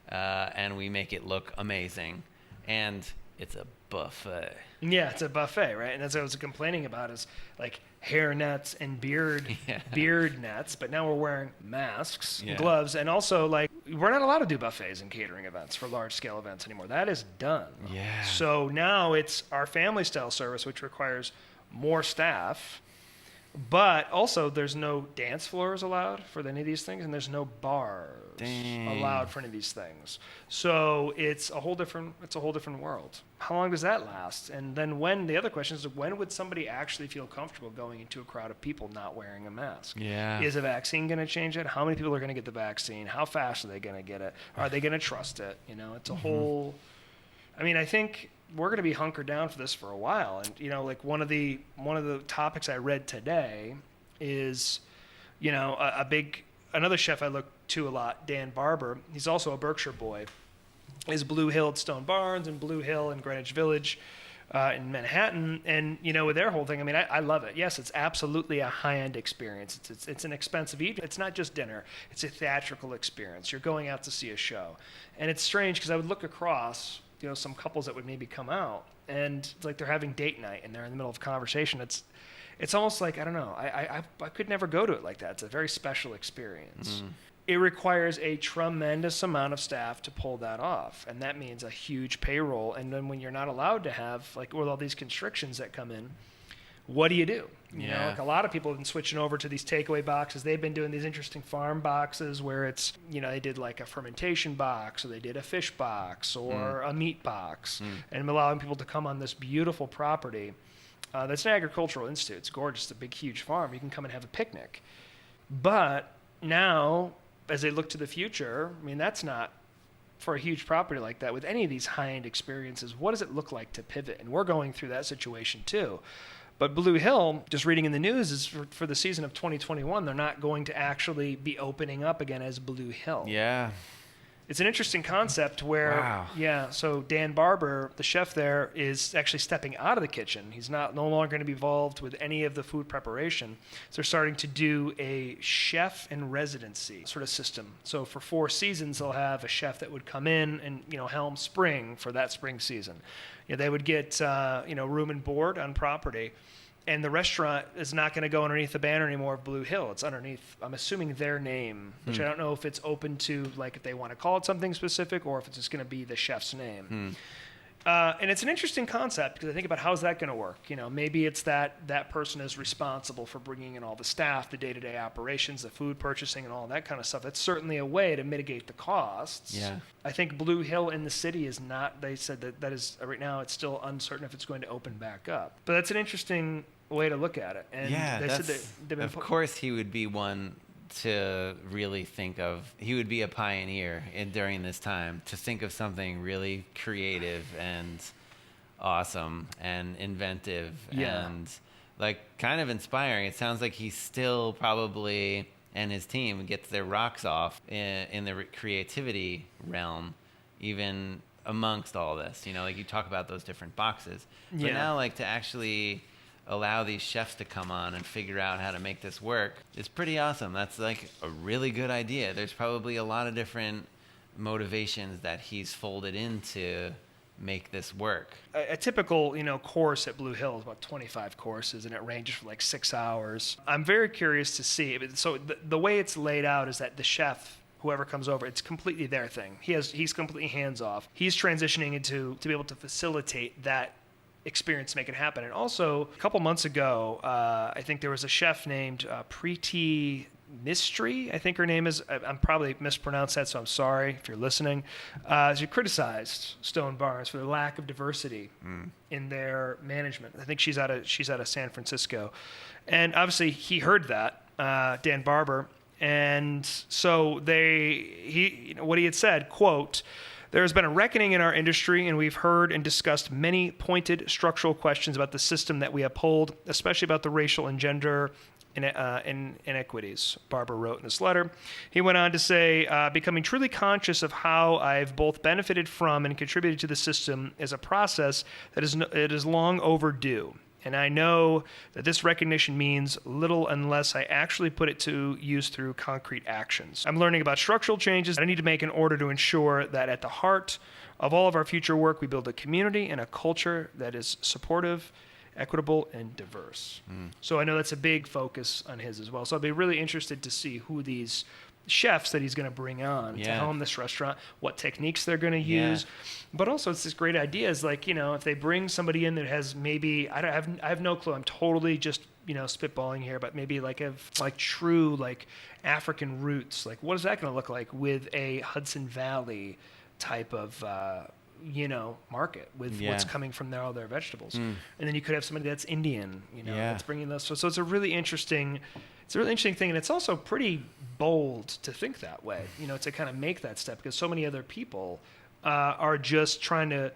and we make it look amazing. And it's a buffet. Yeah, it's a buffet, right? And that's what I was complaining about is like hair nets and beard nets, but now we're wearing masks, and gloves, and also like we're not allowed to do buffets and catering events for large scale events anymore. That is done. Yeah. So now it's our family style service, which requires more staff. But also, there's no dance floors allowed for any of these things, and there's no bars allowed for any of these things. So it's a whole different world. How long does that last? And then the other question is, when would somebody actually feel comfortable going into a crowd of people not wearing a mask? Yeah. Is a vaccine going to change it? How many people are going to get the vaccine? How fast are they going to get it? Are they going to trust it? It's a whole. I mean, I think we're going to be hunkered down for this for a while. And, like one of the topics I read today is, another chef I look to a lot, Dan Barber. He's also a Berkshire boy. Is Blue Hill at Stone Barns and Blue Hill in Greenwich Village in Manhattan. And, with their whole thing, I mean, I love it. Yes, it's absolutely a high-end experience. It's an expensive eat. It's not just dinner. It's a theatrical experience. You're going out to see a show. And it's strange because I would look across some couples that would maybe come out and it's like they're having date night and they're in the middle of conversation. It's almost like, I don't know, I could never go to it like that. It's a very special experience. It requires a tremendous amount of staff to pull that off. And that means a huge payroll. And then when you're not allowed to have, like with all these constrictions that come in, what do you do? You know, Yeah. like a lot of people have been switching over to these takeaway boxes. They've been doing these interesting farm boxes where it's, you know, they did like a fermentation box, or they did a fish box, or a meat box, and allowing people to come on this beautiful property. That's an agricultural institute. It's gorgeous. It's a big, huge farm. You can come and have a picnic. But now, as they look to the future, I mean, that's not for a huge property like that with any of these high-end experiences. What does it look like to pivot? And we're going through that situation too. But Blue Hill, just reading in the news, is for the season of 2021, they're not going to actually be opening up again as Blue Hill. Yeah. It's an interesting concept where, Wow. yeah, so Dan Barber, the chef there, is actually stepping out of the kitchen. He's no longer going to be involved with any of the food preparation. So they're starting to do a chef in residency sort of system. So for 4 seasons, they'll have a chef that would come in and, you know, helm spring for that spring season. You know, they would get, you know, room and board on property. And the restaurant is not going to go underneath the banner anymore of Blue Hill. It's underneath, I'm assuming, their name, which I don't know if it's open to, like, if they want to call it something specific or if it's just going to be the chef's name. And it's an interesting concept because I think about how's that going to work. You know, maybe it's that person is responsible for bringing in all the staff, the day-to-day operations, the food purchasing, and all that kind of stuff. That's certainly a way to mitigate the costs. Yeah. I think Blue Hill in the city is not, they said that is, right now, it's still uncertain if it's going to open back up. But that's an interesting way to look at it. And Yeah, they said that they've been of course he would be one to really think of. He would be a pioneer during this time to think of something really creative and awesome and inventive and like kind of inspiring. It sounds like he's still probably, and his team gets their rocks off in the creativity realm, even amongst all this. You know, like you talk about those different boxes, but now like to actually allow these chefs to come on and figure out how to make this work is pretty awesome. That's like a really good idea. There's probably a lot of different motivations that he's folded into make this work. A typical, you know, course at Blue Hill is about 25 courses, and it ranges for like 6 hours. I'm very curious to see. So the way it's laid out is that the chef, whoever comes over, it's completely their thing. He's completely hands off. He's transitioning into to be able to facilitate that experience to make it happen. And also, a couple months ago, I think there was a chef named Preeti Mistry, I think her name is. I'm probably mispronounced that, so I'm sorry if you're listening. She criticized Stone Barns for the lack of diversity in their management. I think she's out of San Francisco, and obviously he heard that, Dan Barber, and so what he had said, quote, "There has been a reckoning in our industry, and we've heard and discussed many pointed structural questions about the system that we uphold, especially about the racial and gender inequities," Barber wrote in this letter. He went on to say, "Becoming truly conscious of how I've both benefited from and contributed to the system is a process that is long overdue. And I know that this recognition means little unless I actually put it to use through concrete actions. I'm learning about structural changes that I need to make in order to ensure that at the heart of all of our future work, we build a community and a culture that is supportive, equitable, and diverse." So I know that's a big focus on his as well. So I'll be really interested to see who these chefs that he's going to bring on to helm this restaurant, what techniques they're going to use. But also it's this great idea is like, you know, if they bring somebody in that has maybe, I have no clue. I'm totally just, you know, spitballing here, but maybe like true like African roots. Like what is that going to look like with a Hudson Valley type of, you know, market with what's coming from there, all their vegetables. And then you could have somebody that's Indian, you know, that's bringing those. So it's a really interesting thing. And it's also pretty bold to think that way, you know, to kind of make that step because so many other people are just trying to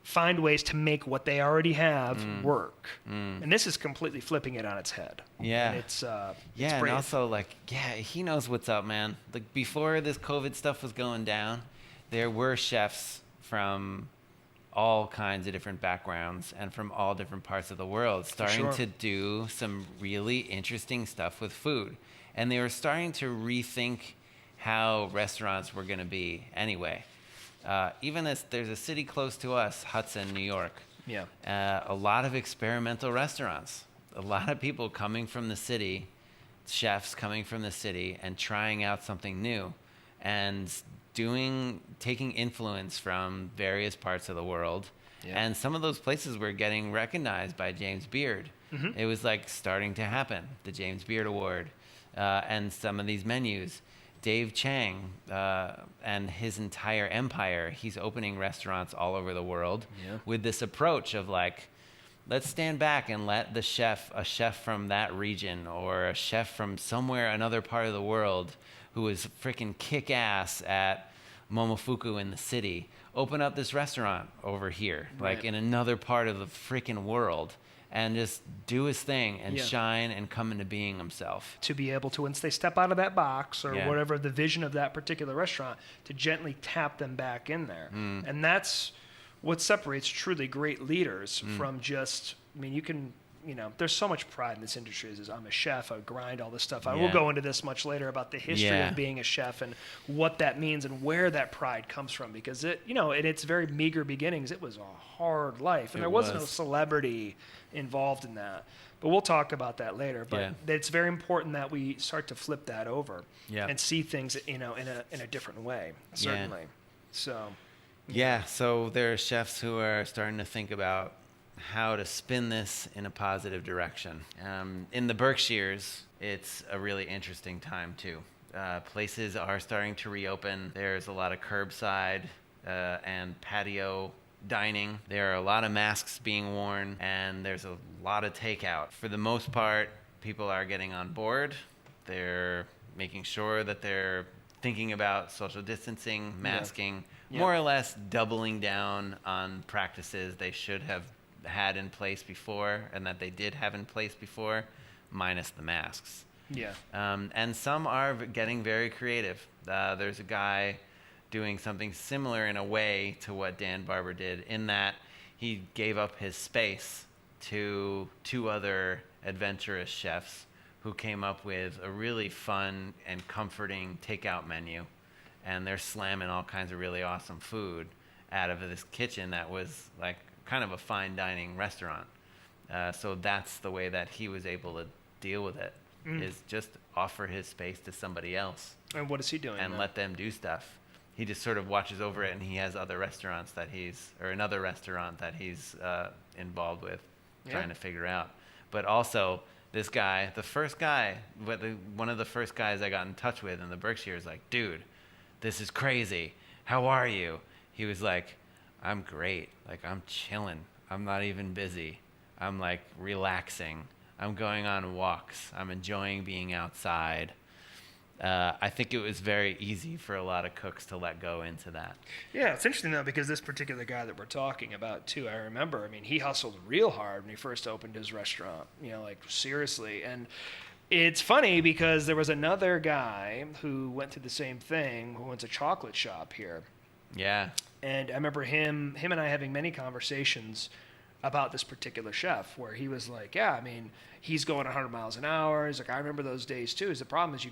find ways to make what they already have work. And this is completely flipping it on its head. Yeah. And it's and also like, he knows what's up, man. Like before this COVID stuff was going down, there were chefs from all kinds of different backgrounds and from all different parts of the world starting to do some really interesting stuff with food. And they were starting to rethink how restaurants were going to be anyway. Even as there's a city close to us, Hudson, New York. A lot of experimental restaurants. A lot of people coming from the city, chefs coming from the city and trying out something new and taking influence from various parts of the world. And some of those places were getting recognized by James Beard. Mm-hmm. It was like starting to happen. The James Beard Award, and some of these menus. Dave Chang and his entire empire, he's opening restaurants all over the world with this approach of like, let's stand back and let a chef from that region or a chef from somewhere, another part of the world who is freaking kick ass at Momofuku in the city, open up this restaurant over here, like in another part of the freaking world, and just do his thing and shine and come into being himself. To be able to, once they step out of that box or whatever the vision of that particular restaurant, to gently tap them back in there. And that's what separates truly great leaders from just, I mean, you can, there's so much pride in this industry as I'm a chef, I grind all this stuff. I will go into this much later about the history of being a chef and what that means and where that pride comes from, because it, in its very meager beginnings, it was a hard life and there was no celebrity involved in that. But we'll talk about that later. But it's very important that we start to flip that over and see things, in a different way, certainly. So. So there are chefs who are starting to think about how to spin this in a positive direction. In the Berkshires, it's a really interesting time too. Places are starting to reopen. There's a lot of curbside and patio dining. There are a lot of masks being worn, and there's a lot of takeout. For the most part, people are getting on board. They're making sure that they're thinking about social distancing, masking, more or less doubling down on practices they should have had in place before and that they did have in place before, minus the masks. And some are getting very creative. There's a guy doing something similar in a way to what Dan Barber did, in that he gave up his space to two other adventurous chefs who came up with a really fun and comforting takeout menu. And they're slamming all kinds of really awesome food out of this kitchen that was like kind of a fine dining restaurant. So that's the way that he was able to deal with it, is just offer his space to somebody else. And what is he doing? And let them do stuff. He just sort of watches over it, and he has other restaurants that another restaurant that he's involved with, trying to figure out. But also, this guy, one of the first guys I got in touch with in the Berkshire is like, dude, this is crazy. How are you? He was like, I'm great. Like, I'm chilling. I'm not even busy. I'm like relaxing. I'm going on walks. I'm enjoying being outside. I think it was very easy for a lot of cooks to let go into that. Yeah, it's interesting though, because this particular guy that we're talking about too, I remember, he hustled real hard when he first opened his restaurant, like seriously. And it's funny because there was another guy who went through the same thing, who owns a chocolate shop here. Yeah. And I remember him and I having many conversations about this particular chef, where he was like, he's going 100 miles an hour. He's like, I remember those days too. The problem is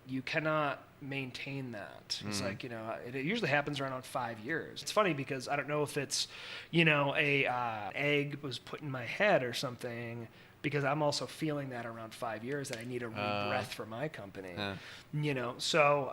you cannot maintain that. It's like, it usually happens around 5 years. It's funny because I don't know if it's, a egg was put in my head or something, because I'm also feeling that around 5 years that I need a rebreath for my company. So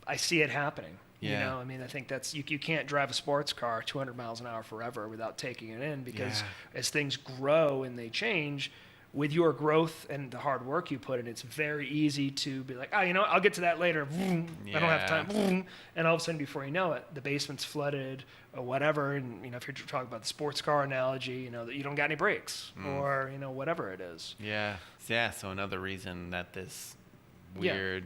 I see it happening. Yeah. I think that's, you can't drive a sports car 200 miles an hour forever without taking it in, because as things grow and they change, with your growth and the hard work you put in, it's very easy to be like, I'll get to that later. I don't have time. And all of a sudden, before you know it, the basement's flooded or whatever. And, if you're talking about the sports car analogy, that you don't got any brakes or, whatever it is. Yeah. So another reason that this weird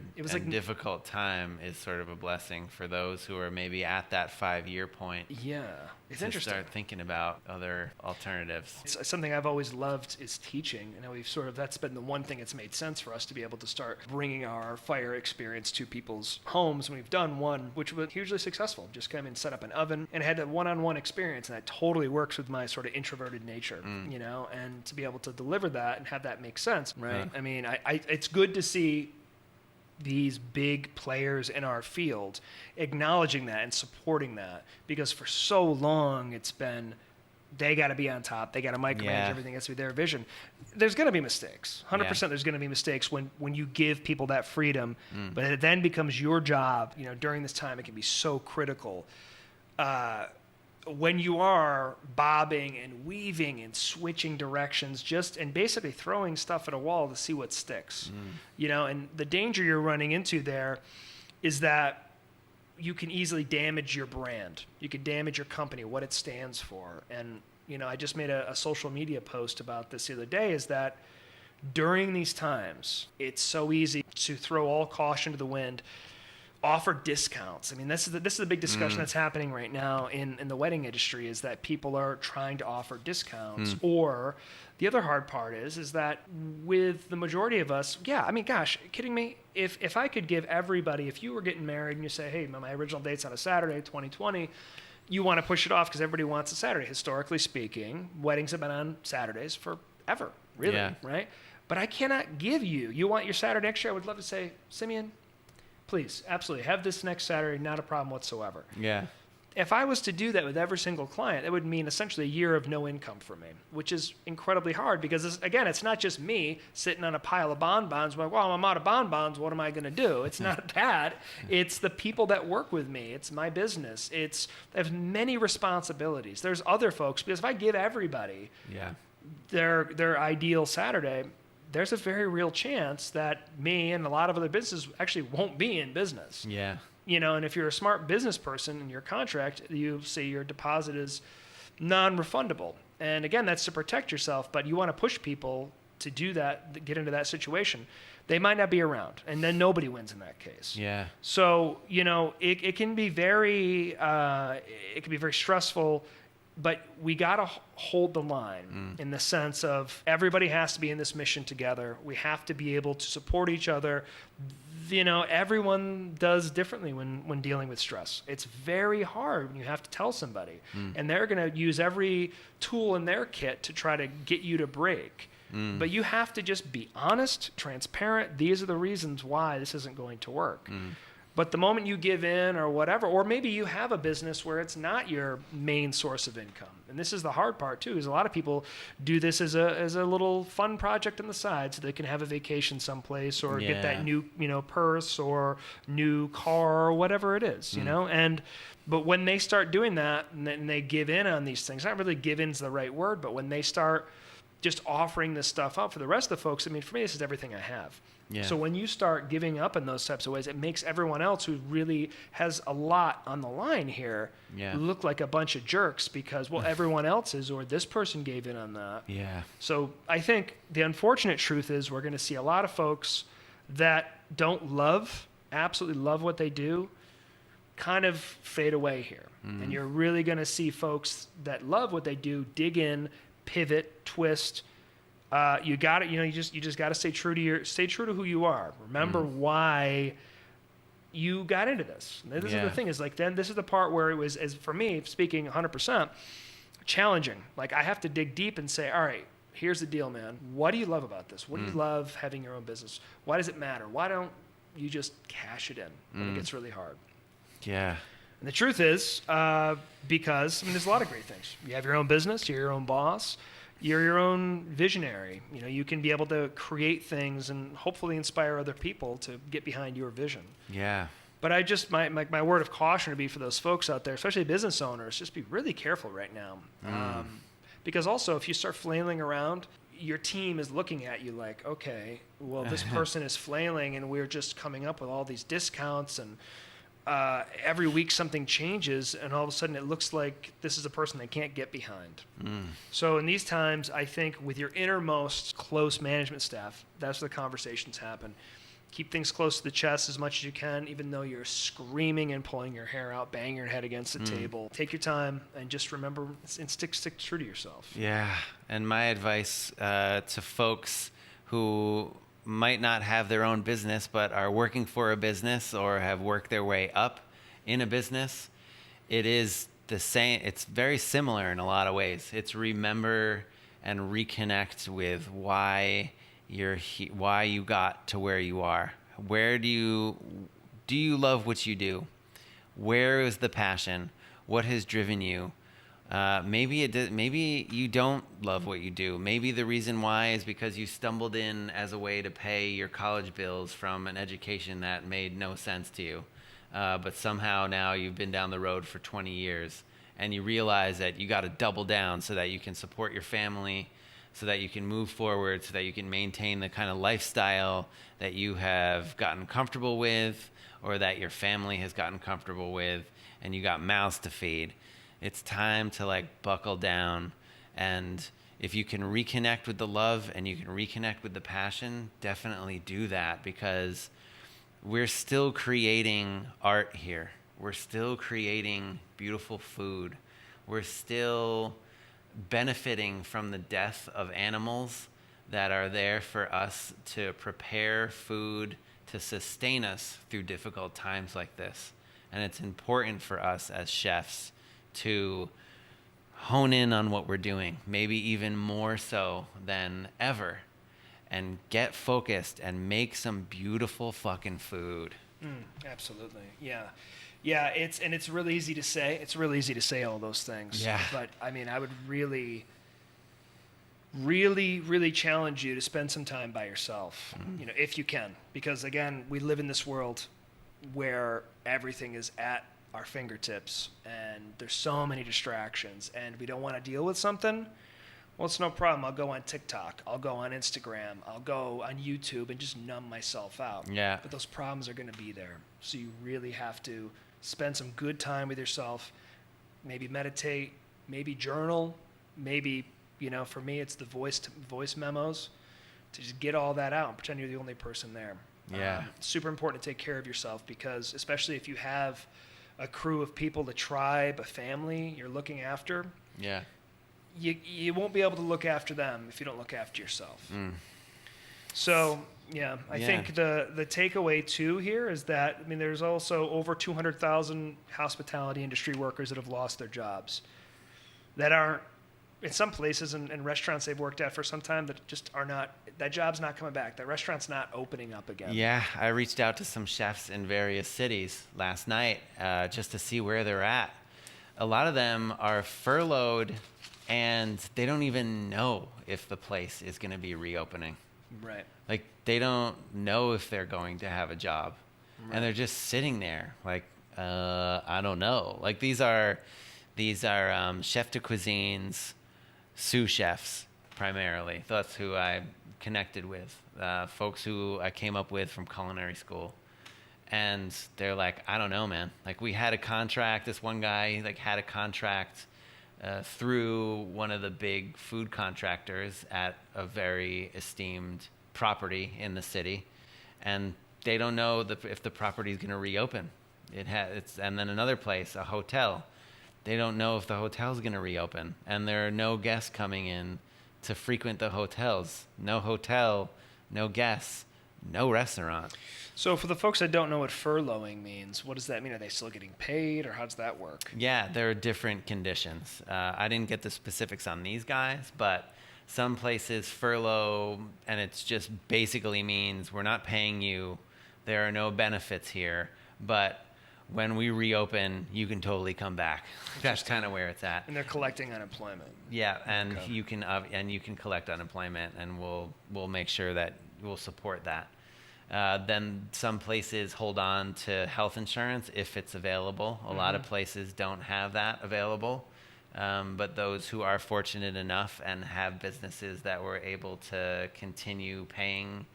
difficult time is sort of a blessing for those who are maybe at that 5-year point. Yeah, it's interesting. Start thinking about other alternatives. It's something I've always loved is teaching. That's been the one thing that's made sense for us to be able to start bringing our fire experience to people's homes. And we've done one, which was hugely successful. Just come in, set up an oven, and had a one-on-one experience. And that totally works with my sort of introverted nature, and to be able to deliver that and have that make sense. Right. It's good to see these big players in our field acknowledging that and supporting that, because for so long it's been, they got to be on top, they got to micromanage everything, has to be their vision. There's going to be mistakes, 100%. There's going to be mistakes when you give people that freedom, but it then becomes your job. During this time it can be so critical when you are bobbing and weaving and switching directions, and basically throwing stuff at a wall to see what sticks, and the danger you're running into there is that you can easily damage your brand. You can damage your company, what it stands for. And, I just made a social media post about this the other day, is that during these times, it's so easy to throw all caution to the wind, offer discounts. I mean, this is the big discussion that's happening right now in the wedding industry, is that people are trying to offer discounts. Or the other hard part is that with the majority of us, gosh, kidding me? If I could give everybody, if you were getting married and you say, hey, my original date's on a Saturday, 2020, you want to push it off because everybody wants a Saturday. Historically speaking, weddings have been on Saturdays forever, really, right? But I cannot give you want your Saturday next year. I would love to say, Simeon, please, absolutely, have this next Saturday, not a problem whatsoever. Yeah. If I was to do that with every single client, it would mean essentially a year of no income for me, which is incredibly hard because, again, it's not just me sitting on a pile of bonbons going, well, I'm out of bonbons, what am I going to do? It's not that. It's the people that work with me. It's my business. I have many responsibilities. There's other folks, because if I give everybody their ideal Saturday, there's a very real chance that me and a lot of other businesses actually won't be in business. Yeah. And if you're a smart business person in your contract, you say your deposit is non-refundable. And again, that's to protect yourself, but you want to push people to do that, get into that situation. They might not be around, and then nobody wins in that case. Yeah. So, it can be very stressful, but we got to hold the line in the sense of everybody has to be in this mission together. We have to be able to support each other. Everyone does differently when dealing with stress. It's very hard when you have to tell somebody, and they're going to use every tool in their kit to try to get you to break. But you have to just be honest, transparent. These are the reasons why this isn't going to work. But the moment you give in or whatever, or maybe you have a business where it's not your main source of income. And this is the hard part too, is a lot of people do this as a little fun project on the side so they can have a vacation someplace or get that new, purse or new car or whatever it is, but when they start doing that and they give in on these things, not really give in's the right word, but when they start just offering this stuff up for the rest of the folks, I mean, for me, this is everything I have. Yeah. So when you start giving up in those types of ways, it makes everyone else who really has a lot on the line here look like a bunch of jerks because, well, everyone else is, or this person gave in on that. Yeah. So I think the unfortunate truth is we're going to see a lot of folks that don't absolutely love what they do, kind of fade away here. And you're really going to see folks that love what they do dig in, pivot, twist. You got it. You just got to stay true to who you are. Remember why you got into this. This is the thing is then this is the part where it was, as for me, speaking 100%, challenging. Like I have to dig deep and say, all right, here's the deal, man. What do you love about this? What do you love having your own business? Why does it matter? Why don't you just cash it in when it gets really hard? Yeah. And the truth is, because there's a lot of great things. You have your own business. You're your own boss. You're your own visionary. You can be able to create things and hopefully inspire other people to get behind your vision. Yeah. But my word of caution would be for those folks out there, especially business owners, just be really careful right now. Because also, if you start flailing around, your team is looking at you like, okay, well, this person is flailing and we're just coming up with all these discounts and every week something changes and all of a sudden it looks like this is a person they can't get behind. So in these times, I think with your innermost close management staff, that's where the conversations happen. Keep things close to the chest as much as you can, even though you're screaming and pulling your hair out, banging your head against the table. Take your time and just remember and stick true to yourself. Yeah, and my advice to folks who might not have their own business but are working for a business or have worked their way up in a business, it is the same. It's very similar in a lot of ways. It's remember and reconnect with why why you got to where you are. Where do you love what you do? Where is the passion? What has driven you? Maybe you don't love what you do. Maybe the reason why is because you stumbled in as a way to pay your college bills from an education that made no sense to you. But somehow now you've been down the road for 20 years and you realize that you got to double down so that you can support your family, so that you can move forward, so that you can maintain the kind of lifestyle that you have gotten comfortable with or that your family has gotten comfortable with, and you got mouths to feed. It's time to like buckle down, and if you can reconnect with the love and you can reconnect with the passion, definitely do that, because we're still creating art here. We're still creating beautiful food. We're still benefiting from the death of animals that are there for us to prepare food to sustain us through difficult times like this. And it's important for us as chefs to hone in on what we're doing, maybe even more so than ever, and get focused and make some beautiful fucking food. Absolutely. Yeah. Yeah, it's really easy to say. It's really easy to say all those things. Yeah. But I mean, I would really, really, really challenge you to spend some time by yourself, if you can. Because again, we live in this world where everything is at our fingertips and there's so many distractions, and we don't want to deal with something. Well, it's no problem. I'll go on TikTok. I'll go on Instagram. I'll go on YouTube and just numb myself out. Yeah. But those problems are going to be there. So you really have to spend some good time with yourself. Maybe meditate. Maybe journal. Maybe, for me, it's the voice memos. To just get all that out and pretend you're the only person there. Yeah. Super important to take care of yourself, because especially if you have a crew of people, a tribe, a family you're looking after. Yeah. You won't be able to look after them if you don't look after yourself. So, I think the takeaway too here is that, there's also over 200,000 hospitality industry workers that have lost their jobs, that aren't, in some places and restaurants they've worked at for some time, that just are not, that job's not coming back. That restaurant's not opening up again. Yeah, I reached out to some chefs in various cities last night just to see where they're at. A lot of them are furloughed, and they don't even know if the place is going to be reopening. Right. Like, they don't know if they're going to have a job. Right. And they're just sitting there like, I don't know. Like, these are chef de cuisines, sous chefs primarily. That's who I connected with, folks who I came up with from culinary school. And they're like, I don't know, man. Like, we had a contract. This one guy had a contract through one of the big food contractors at a very esteemed property in the city, and they don't know if the property is going to reopen. And then another place, a hotel. They don't know if the hotel is going to reopen, and there are no guests coming in to frequent the hotels. No hotel, no guests, no restaurant. So for the folks that don't know what furloughing means, what does that mean? Are they still getting paid, or how does that work? Yeah, there are different conditions. I didn't get the specifics on these guys, but some places furlough, and it's just basically means we're not paying you. There are no benefits here, but when we reopen, you can totally come back. That's kind of where it's at. And they're collecting unemployment. Yeah, and okay. you can collect unemployment, and we'll make sure that we'll support that. Then some places hold on to health insurance if it's available. A lot of places don't have that available. But those who are fortunate enough and have businesses that were able to continue paying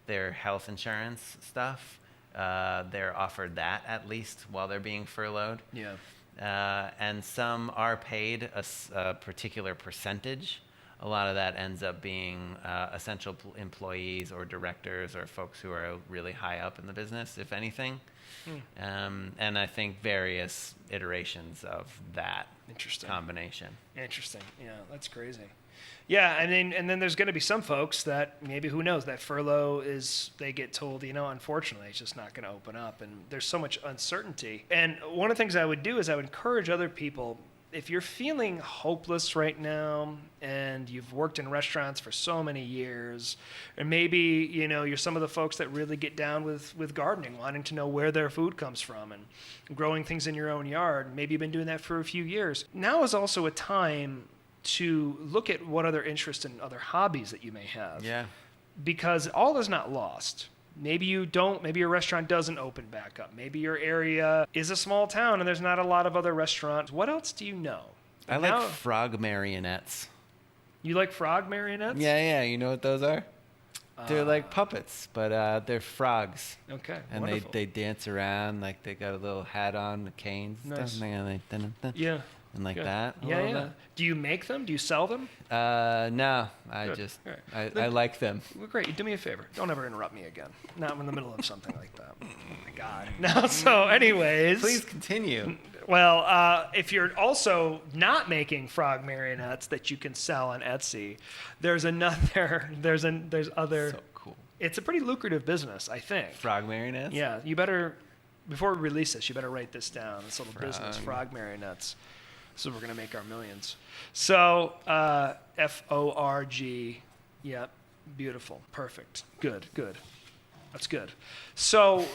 their health insurance stuff, they're offered that at least while they're being furloughed. Yeah. And some are paid a particular percentage. A lot of that ends up being essential employees or directors or folks who are really high up in the business, if anything. And I think various iterations of that combination. Interesting. Yeah, that's crazy. Yeah, and then there's going to be some folks that maybe, who knows, that furlough is, they get told, unfortunately, it's just not going to open up. And there's so much uncertainty. And one of the things I would do is I would encourage other people, if you're feeling hopeless right now and you've worked in restaurants for so many years, or maybe, you're some of the folks that really get down with gardening, wanting to know where their food comes from and growing things in your own yard. Maybe you've been doing that for a few years. Now is also a time to look at what other interests and other hobbies that you may have. Yeah. Because all is not lost. Maybe you don't. Maybe your restaurant doesn't open back up. Maybe your area is a small town and there's not a lot of other restaurants. What else do you know? I like frog marionettes. You like frog marionettes? Yeah. You know what those are? They're like puppets, but they're frogs. Okay, and wonderful. they dance around like they got a little hat on, the canes, Nice. stuff, Yeah. and like Good. that. a Yeah, little yeah. bit. Do you make them? Do you sell them? No, I Good. just All right. I like them. Well, great. Do me a favor. Don't ever interrupt me again. Not in the middle of something like that. Oh my God. No. So, anyways. Please continue. Well, if you're also not making frog marionettes that you can sell on Etsy, there's another. There's other. So cool. It's a pretty lucrative business, I think. Frog marionettes. Yeah. You better, before we release this, you better write this down. This little business, frog marionettes. So we're gonna make our millions. So FORG. Yep. Beautiful. Perfect. Good. That's good. So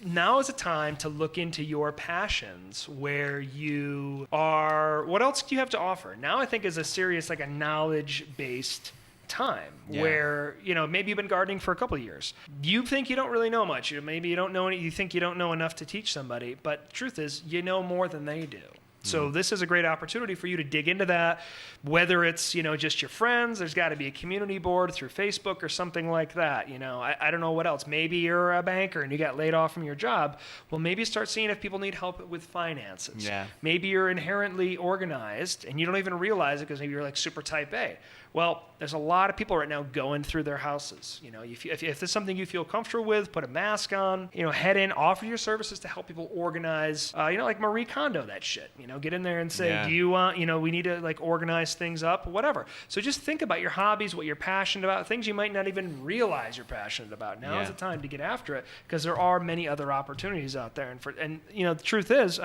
now is a time to look into your passions where you are. What else do you have to offer? Now I think is a serious, like a knowledge-based time where, maybe you've been gardening for a couple of years. You think you don't really know much. Maybe you don't know any, you think you don't know enough to teach somebody, but the truth is you know more than they do. So this is a great opportunity for you to dig into that, whether it's, just your friends. There's got to be a community board through Facebook or something like that. I don't know what else. Maybe you're a banker and you got laid off from your job. Well, maybe start seeing if people need help with finances. Yeah. Maybe you're inherently organized and you don't even realize it because maybe you're like super type A. Well, there's a lot of people right now going through their houses. If there's something you feel comfortable with, put a mask on, head in, offer your services to help people organize, like Marie Kondo, that shit. Get in there and say, do you want, we need to like organize things up, whatever. So just think about your hobbies, what you're passionate about, things you might not even realize you're passionate about. Now is the time to get after it because there are many other opportunities out there. And the truth is,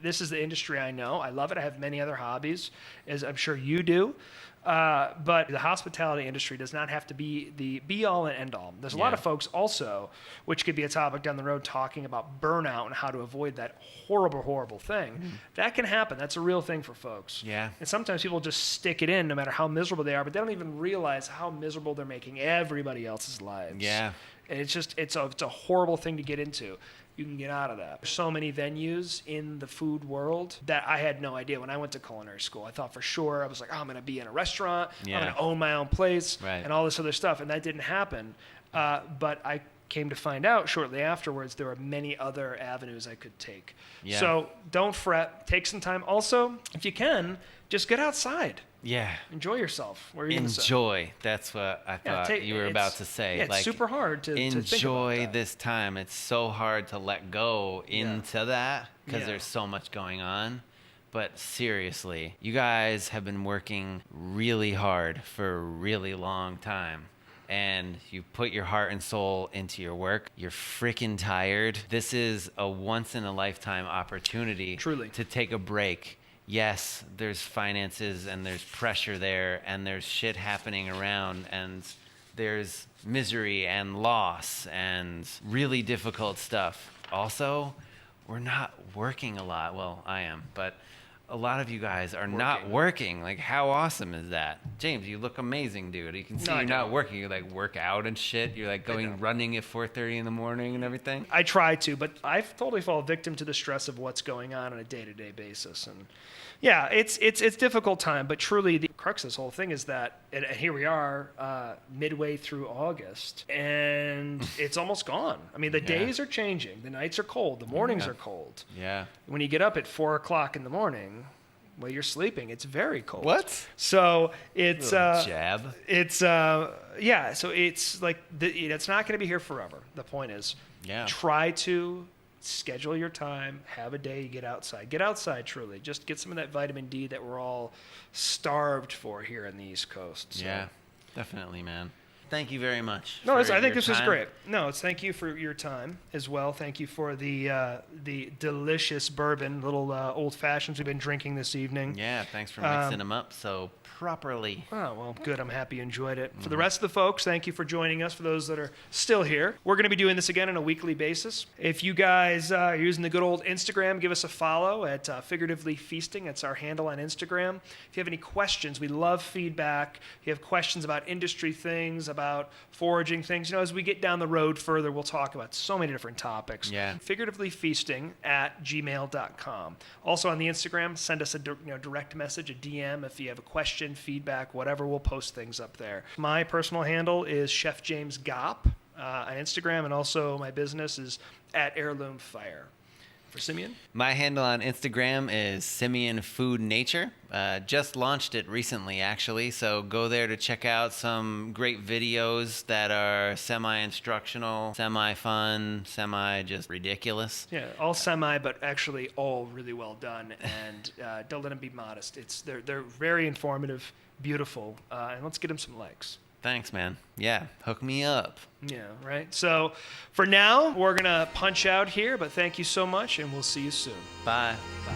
this is the industry I know. I love it. I have many other hobbies, as I'm sure you do. But the hospitality industry does not have to be the be-all and end-all. There's a lot of folks also, which could be a topic down the road, talking about burnout and how to avoid that horrible, horrible thing. That can happen. That's a real thing for folks. Yeah. And sometimes people just stick it in no matter how miserable they are, but they don't even realize how miserable they're making everybody else's lives. Yeah. And it's a horrible thing to get into. You can get out of that. There's so many venues in the food world that I had no idea. When I went to culinary school, I thought for sure, I was like, I'm going to be in a restaurant, I'm going to own my own place, and all this other stuff. And that didn't happen. But I came to find out shortly afterwards there were many other avenues I could take. Yeah. So don't fret. Take some time. Also, if you can, just get outside. Yeah. Enjoy yourself. What are you Enjoy. That's what I thought you were about to say. Yeah, it's super hard to think about enjoy this time. It's so hard to let go into that because there's so much going on. But seriously, you guys have been working really hard for a really long time. And you put your heart and soul into your work. You're freaking tired. This is a once-in-a-lifetime opportunity to take a break. Yes, there's finances and there's pressure there and there's shit happening around and there's misery and loss and really difficult stuff. Also, we're not working a lot. Well, I am, but a lot of you guys are not working. Like, how awesome is that? James, you look amazing, dude. You can see you're not working. You like work out and shit. You're like going running at 4:30 in the morning and everything. I try to, but I totally fall victim to the stress of what's going on a day-to-day basis. And yeah, it's difficult time, but truly the crux of this whole thing is that, and here we are midway through August, and it's almost gone. I mean, the days are changing. The nights are cold. The mornings are cold. Yeah. When you get up at 4 o'clock in the morning, well, you're sleeping. It's very cold. What? So it's jab. It's so it's like it's not going to be here forever. The point is, try to schedule your time, have a day, get outside. Get outside, truly. Just get some of that vitamin D that we're all starved for here in the East Coast. So. Yeah, definitely, man. Thank you very much. No, I think this was great. No, thank you for your time as well. Thank you for the delicious bourbon, little old fashions we've been drinking this evening. Yeah, thanks for mixing them up so properly. Oh, well, good. I'm happy you enjoyed it. For the rest of the folks, thank you for joining us. For those that are still here, we're going to be doing this again on a weekly basis. If you guys are using the good old Instagram, give us a follow at Figuratively Feasting. That's our handle on Instagram. If you have any questions, we love feedback. If you have questions about industry things, about foraging things. As we get down the road further, we'll talk about so many different topics. Yeah. Figurativelyfeasting@gmail.com. Also on the Instagram, send us a direct message, a DM if you have a question, feedback, whatever. We'll post things up there. My personal handle is Chef James Gop on Instagram, and also my business is @Heirloom Fire. For Simeon? My handle on Instagram is Simeon Food Nature. Just launched it recently, actually, so go there to check out some great videos that are semi-instructional, semi-fun, semi-just ridiculous. Yeah, all semi, but actually all really well done, and don't let them be modest. They're very informative, beautiful, and let's get them some likes. Thanks, man. Yeah, hook me up. Yeah, right? So for now, we're going to punch out here, but thank you so much, and we'll see you soon. Bye. Bye.